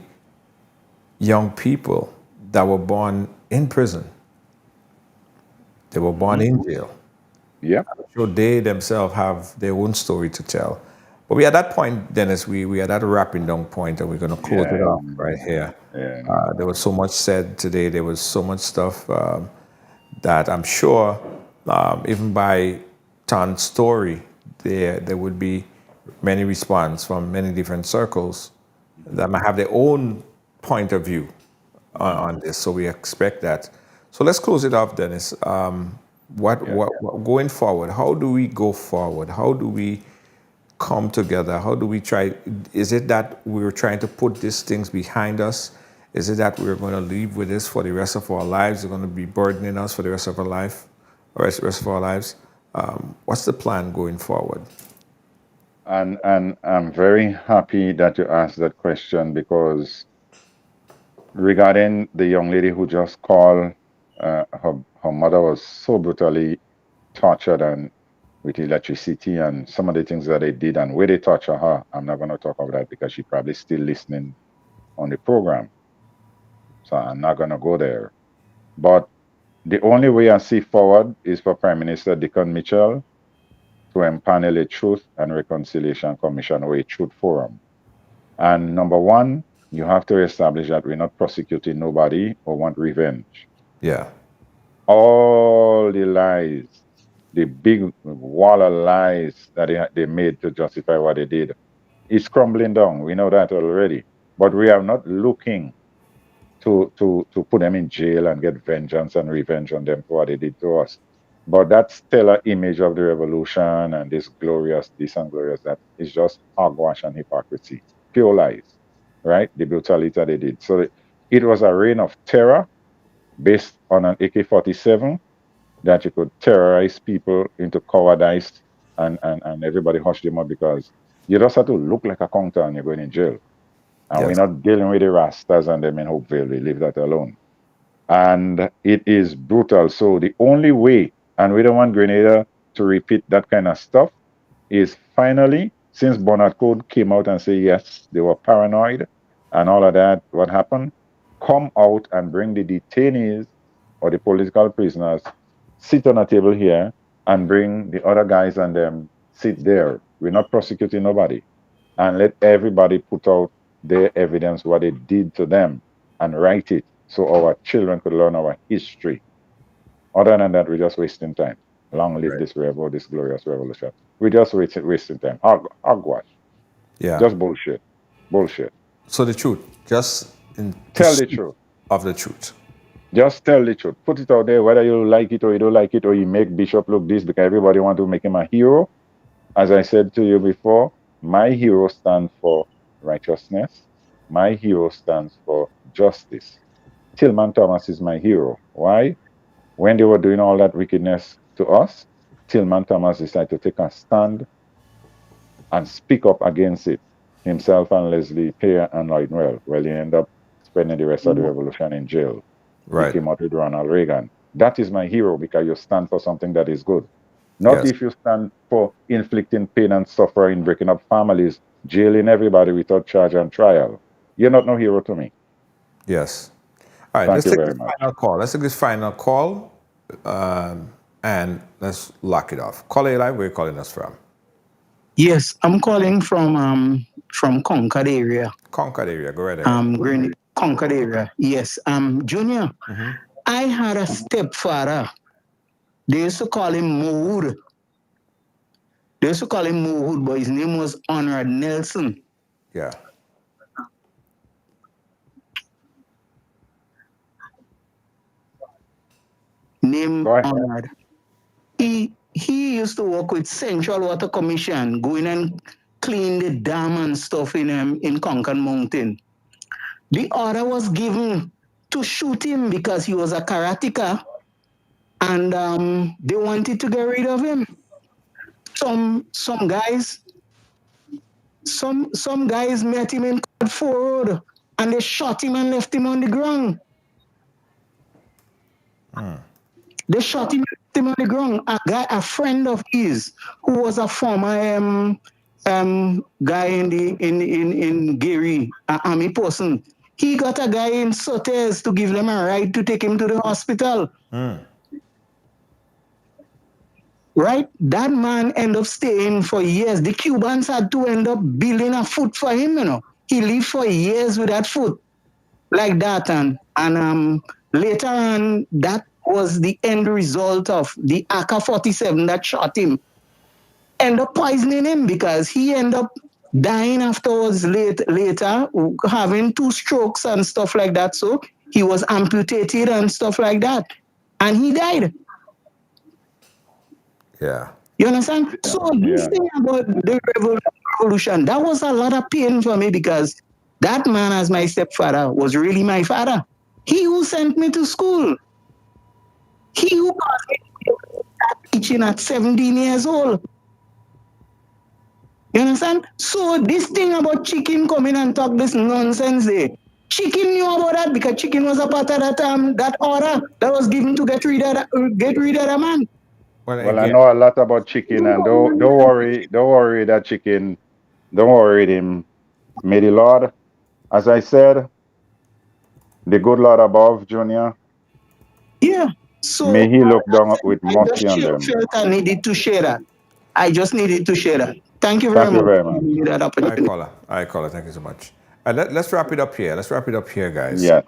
S3: young people that were born in prison. They were born in jail.
S4: Yeah.
S3: I'm sure they themselves have their own story to tell. But we at that point, Dennis, we are at a wrapping down point, and we're going to close it off right here.
S4: Yeah.
S3: There was so much said today. There was so much stuff that I'm sure, even by Tan's story, there would be many responses from many different circles that might have their own point of view on this. So we expect that. So let's close it off, Dennis. What going forward? How do we go forward? How do we come together? How do we try? Is it that we're trying to put these things behind us? Is it that we're going to live with this for the rest of our lives? They're going to be burdening us for the rest of our life, or rest of our lives? What's the plan going forward?
S4: And I'm very happy that you asked that question, because regarding the young lady who just called, her mother was so brutally tortured and with electricity and some of the things that they did and where they torture her. I'm not going to talk about that because she's probably still listening on the program. So I'm not going to go there. But the only way I see forward is for Prime Minister Dickon Mitchell to empanel a Truth and Reconciliation Commission or a Truth Forum. And number one, you have to establish that we're not prosecuting nobody or want revenge.
S3: Yeah.
S4: All the lies, the big wall of lies that they made to justify what they did, is crumbling down. We know that already. But we are not looking to put them in jail and get vengeance and revenge on them for what they did to us. But that stellar image of the revolution and this and glorious, that is just hogwash and hypocrisy, pure lies, right? The brutality that they did. So it was a reign of terror based on an AK-47 that you could terrorize people into cowardice and everybody hush them up because you just have to look like a counter and you're going in jail. And we're not dealing with the Rastas and them in Hopeville. We leave that alone. And it is brutal. So the only way, and we don't want Grenada to repeat that kind of stuff, is finally, since Bernard Code came out and said, yes, they were paranoid and all of that, what happened? Come out and bring the detainees or the political prisoners, sit on a table here and bring the other guys and them sit there. We're not prosecuting nobody. And let everybody put out their evidence, what they did to them, and write it so our children could learn our history. Other than that, we're just wasting time. Long live this Revo, this glorious revolution. We're just wasting time. Hogwash.
S3: Yeah.
S4: Just bullshit. Bullshit.
S3: So the truth, just
S4: tell the truth.
S3: Of the truth.
S4: Just tell the truth. Put it out there, whether you like it or you don't like it, or you make Bishop look this because everybody want to make him a hero. As I said to you before, my hero stands for righteousness. My hero stands for justice. Tillman Thomas is my hero. Why? When they were doing all that wickedness to us, Tillman Thomas decided to take a stand and speak up against it. Himself and Leslie Pear and Lloyd Noel. Well, he ended up spending the rest of the revolution in jail.
S3: Right.
S4: He came out with Ronald Reagan. That is my hero because you stand for something that is good. Not if you stand for inflicting pain and suffering, breaking up families, jailing everybody without charge and trial. You're not no hero to me.
S3: Yes. All right, let's take this final call. Let's take this final call and let's lock it off. Caller live, where are you calling us from?
S14: Yes, I'm calling from Concord area.
S3: Concord area, go right ahead.
S14: Concord area, yes. Junior, I had a stepfather. They used to call him Mohud. But his name was Honorad Nelson.
S3: Yeah.
S14: Name Honorad. He used to work with Central Water Commission, going and clean the dam and stuff in Concord Mountain. The order was given to shoot him because he was a karateka, and they wanted to get rid of him. Some guys met him in Codford Road, and they shot him and left him on the ground. They shot him on the ground. A friend of his, who was a former guy in Gary, an army person. He got a guy in Sotes to give them a ride to take him to the hospital. Right? That man ended up staying for years. The Cubans had to end up building a foot for him, you know. He lived for years with that foot like that. And later on, that was the end result of the AK-47 that shot him. End up poisoning him because he ended up dying afterwards later, having 2 strokes and stuff like that. So he was amputated and stuff like that. And he died.
S3: Yeah.
S14: You understand? So this thing about the revolution, that was a lot of pain for me because that man, as my stepfather, was really my father. He who sent me to school. He who got me teaching at 17 years old. You understand? So this thing about Chicken coming and talk this nonsense there. Chicken knew about that because Chicken was a part of that order that was given to get rid of that man.
S4: Well, I know a lot about Chicken, and don't worry that Chicken, don't worry him. May the Lord, as I said, the good Lord above, Junior.
S14: Yeah. So
S4: may He look down with mercy on them.
S14: I needed to share that. I just needed to share that. Thank you very much.
S3: I call it. Thank you so much. Let's wrap it up here. Guys.
S4: Yeah.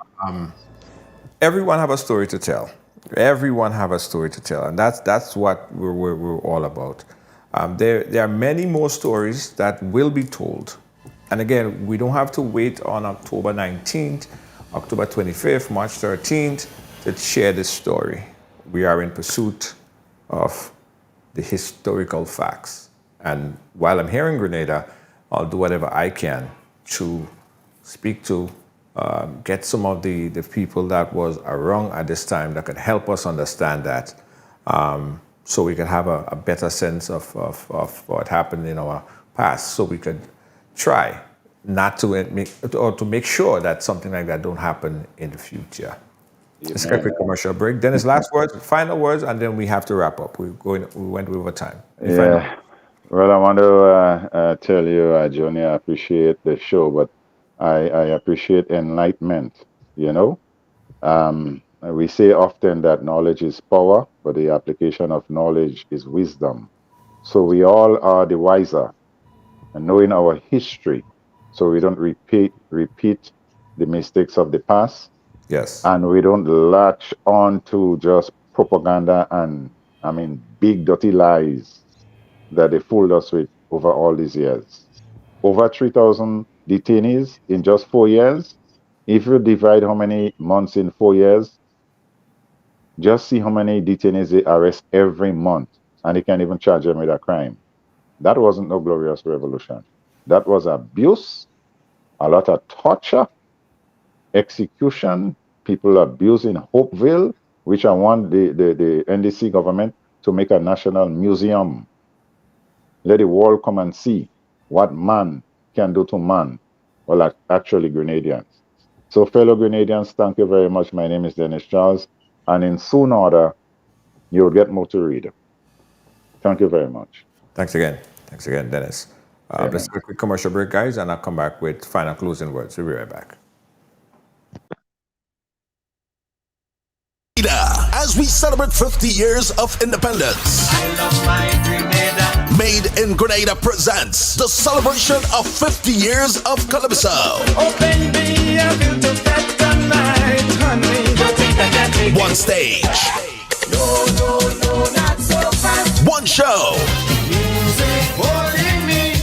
S3: Everyone have a story to tell. And that's what we're all about. There are many more stories that will be told. And again, we don't have to wait on October 19th, October 25th, March 13th to share this story. We are in pursuit of the historical facts. And while I'm here in Grenada, I'll do whatever I can to speak to, get some of the people that was around at this time that could help us understand that, so we could have a better sense of what happened in our past, so we could try not to make sure that something like that don't happen in the future. Let's get a quick commercial break. Dennis, last words, final words, and then we have to wrap up. We went over time.
S4: Yeah. Well, I want to tell you, Johnny, I appreciate the show, but I appreciate enlightenment. You know, we say often that knowledge is power, but the application of knowledge is wisdom. So we all are the wiser, and knowing our history, so we don't repeat the mistakes of the past.
S3: Yes.
S4: And we don't latch on to just propaganda and, big dirty lies that they fooled us with over all these years. Over 3,000 detainees in just 4 years. If you divide how many months in 4 years, just see how many detainees they arrest every month, and they can't even charge them with a crime. That wasn't no glorious revolution. That was abuse, a lot of torture, execution, people abusing Hopeville, which I want the NDC government to make a national museum. Let the world come and see what man can do to man, well, actually Grenadians. So fellow Grenadians, thank you very much. My name is Denise Charles, and in soon order, you'll get more to read. Thank you very much.
S3: Thanks again, Dennis. Let's take a quick commercial break, guys, and I'll come back with final closing words. We'll be right back.
S15: As we celebrate 50 years of independence, I love my Grenada. Made in Grenada presents the celebration of 50 years of Calypso. Open me a beautiful night, honey. One stage. No, not so fast. One show. Music holding me,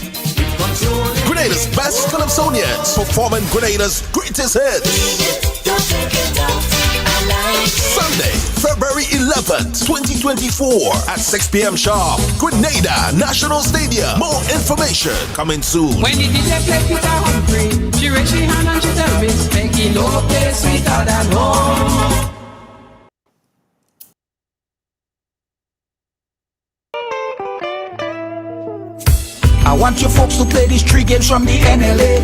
S15: controlling. Grenada's best Calypsonians performing Grenada's greatest hits. Don't take it out. Sunday, February 11th, 2024 at 6 p.m. sharp, Grenada National Stadium. More information coming soon.
S16: When the DJ play Peter Humphrey, she raise she hand and she tell me, making no place sweeter than home.
S17: I want you folks to play these 3 games from the NLA.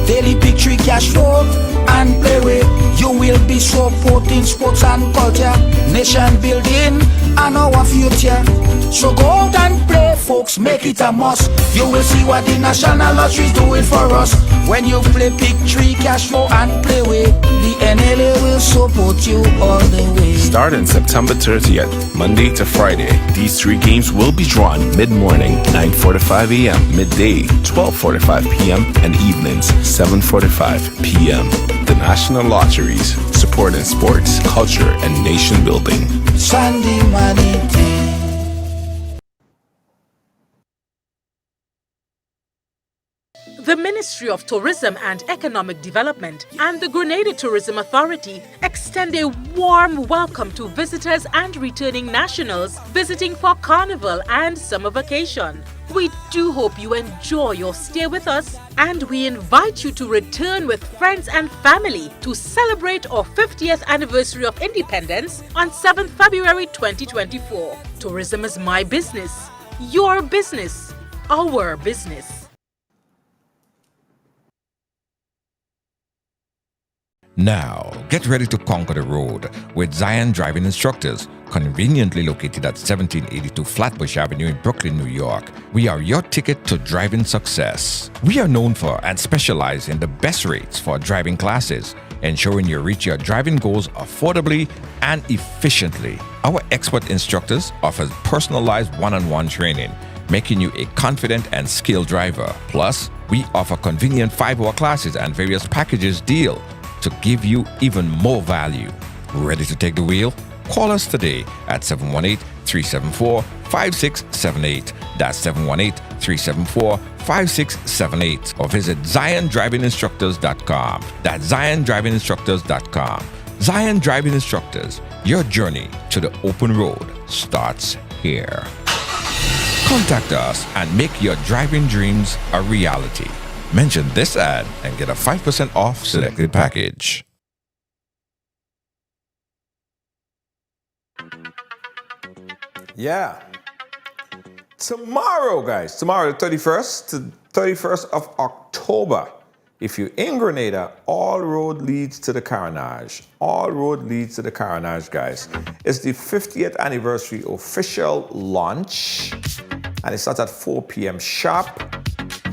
S17: daily picture cash flow and play with. You will be supporting sports and culture, nation building and our future. So go out and play, folks, make it a must. You will see what the National Lottery is doing for us. When you play pick 3 cash flow and play with, the NLA will support you all the way.
S18: Starting September 30th, Monday to Friday, these 3 games will be drawn mid-morning, 9:45 a.m., midday, 12:45 p.m., and evenings, 7:45 p.m. The National Lotteries, supporting sports, culture, and nation building.
S17: Sandy money.
S19: The Ministry of Tourism and Economic Development and the Grenada Tourism Authority extend a warm welcome to visitors and returning nationals visiting for Carnival and summer vacation. We do hope you enjoy your stay with us, and we invite you to return with friends and family to celebrate our 50th anniversary of independence on 7th February 2024. Tourism is my business, your business, our business.
S20: Now, get ready to conquer the road with Zion Driving Instructors, conveniently located at 1782 Flatbush Avenue in Brooklyn, New York. We are your ticket to driving success. We are known for and specialize in the best rates for driving classes, ensuring you reach your driving goals affordably and efficiently. Our expert instructors offer personalized one-on-one training, making you a confident and skilled driver. Plus, we offer convenient 5-hour classes and various packages deal to give you even more value. Ready to take the wheel? Call us today at 718-374-5678. That's 718-374-5678. Or visit ZionDrivingInstructors.com. That's ZionDrivingInstructors.com. Zion Driving Instructors, your journey to the open road starts here. Contact us and make your driving dreams a reality. Mention this ad and get a 5% off selected package.
S3: Yeah. Tomorrow, guys. Tomorrow, the 31st to 31st of October. If you're in Grenada, all road leads to the Carnage. All road leads to the Carnage, guys. It's the 50th anniversary official launch. And it starts at 4 p.m. sharp.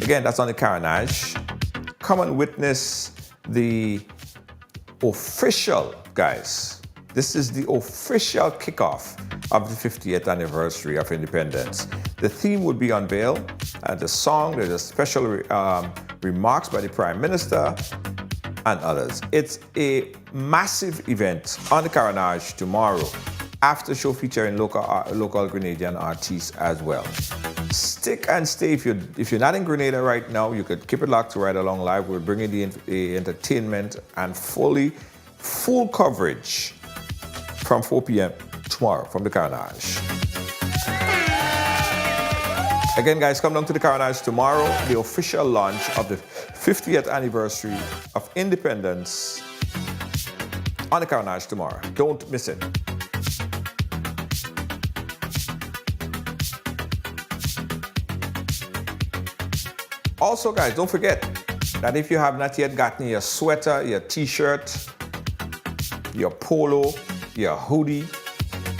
S3: Again, that's on the Carnage. Come and witness the official, guys. This is the official kickoff of the 50th anniversary of independence. The theme will be unveiled, and the song, there's a special remarks by the Prime Minister and others. It's a massive event on the Carnage tomorrow. After show featuring local Grenadian artists as well. Stick and stay. If you're not in Grenada right now, you could keep it locked to Ride Along Live. We're bringing the entertainment and full coverage from 4 p.m. tomorrow from the Carnage. Again, guys, come down to the Carnage tomorrow, the official launch of the 50th anniversary of independence on the Carnage tomorrow. Don't miss it. Also, guys, don't forget that if you have not yet gotten your sweater, your t-shirt, your polo, your hoodie,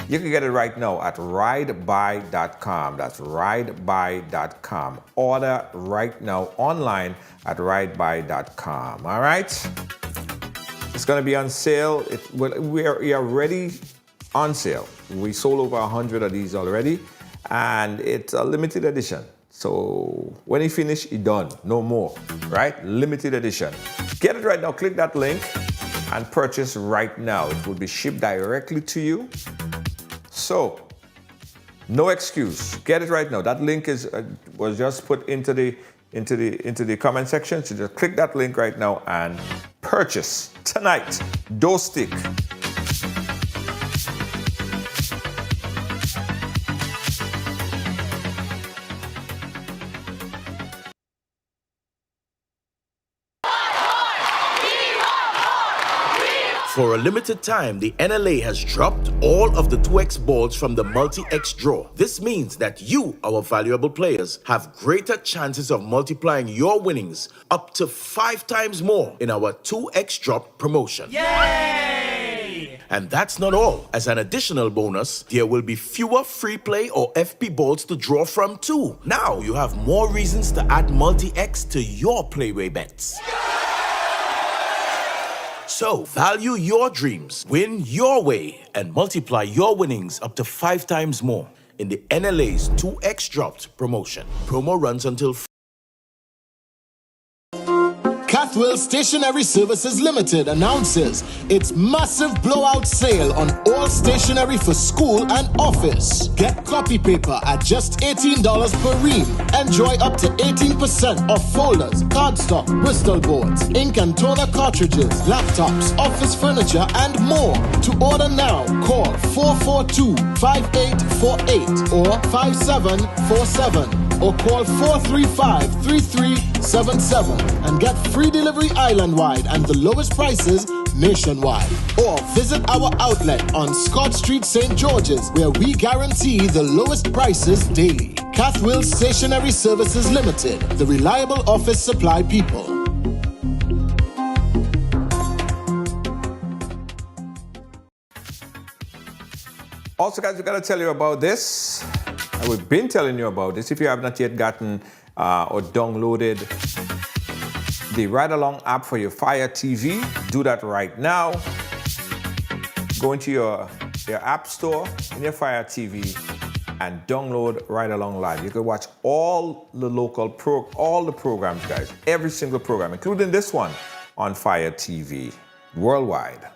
S3: you can get it right now at ridebuy.com. That's ridebuy.com. Order right now online at ridebuy.com. All right? It's going to be on sale. We are already on sale. We sold over 100 of these already, and it's a limited edition. So when you finish, it's done. No more, right? Limited edition. Get it right now. Click that link and purchase right now. It will be shipped directly to you. So no excuse. Get it right now. That link was just put into the comment section. So just click that link right now and purchase tonight. Dough stick.
S2: For a limited time, the NLA has dropped all of the 2x balls from the multi-X draw. This means that you, our valuable players, have greater chances of multiplying your winnings up to 5 times more in our 2x drop promotion. Yay! And that's not all. As an additional bonus, there will be fewer free play or FP balls to draw from too. Now you have more reasons to add multi-X to your playway bets. So, value your dreams, win your way, and multiply your winnings up to 5 times more in the NLA's 2x Dropped promotion. Promo runs until
S1: Cathwell Stationery Services Limited announces its massive blowout sale on all stationery for school and office. Get copy paper at just $18 per ream. Enjoy up to 18% off folders, cardstock, Bristol boards, ink and toner cartridges, laptops, office furniture, and more. To order now, call 442-5848 or 5747. Or call 435-3377 and get free delivery island-wide and the lowest prices nationwide. Or visit our outlet on Scott Street, St. George's, where we guarantee the lowest prices daily. Cathwell Stationery Services Limited, the reliable office supply people.
S3: Also, guys, we got to tell you about this. And we've been telling you about this. If you have not yet gotten or downloaded the Ride Along app for your Fire TV, do that right now. Go into your app store in your Fire TV and download Ride Along Live. You can watch all the all the programs, guys. Every single program, including this one on Fire TV worldwide.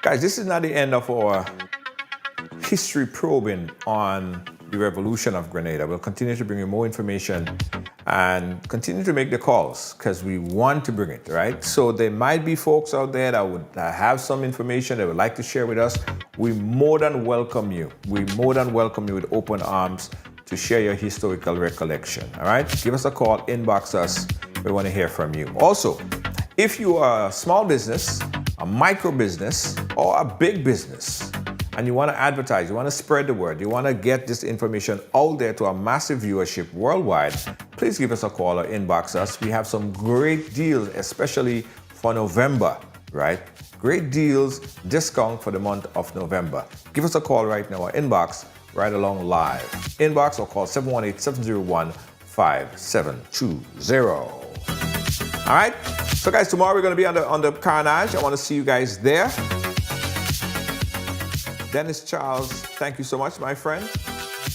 S3: Guys, this is not the end of our history probing on the revolution of Grenada. We'll continue to bring you more information and continue to make the calls because we want to bring it, right? So there might be folks out there that would have some information they would like to share with us. We more than welcome you. We more than welcome you with open arms to share your historical recollection, all right? Give us a call, inbox us. We want to hear from you. Also, if you are a small business, a micro business, or a big business, and you want to advertise, you want to spread the word, you want to get this information out there to a massive viewership worldwide, please give us a call or inbox us. We have some great deals, especially for November, right? Great deals, discount for the month of November. Give us a call right now or inbox Ride Along Live. Inbox or call 718-701-5720. All right, so guys, tomorrow we're going to be on the Carnage. I want to see you guys there. Denise Charles, thank you so much, my friend.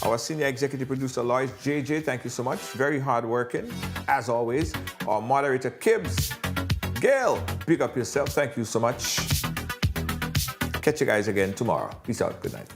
S3: Our senior executive producer, Lois JJ, thank you so much. Very hardworking, as always. Our moderator, Kibbs. Gail, big up yourself. Thank you so much. Catch you guys again tomorrow. Peace out. Good night.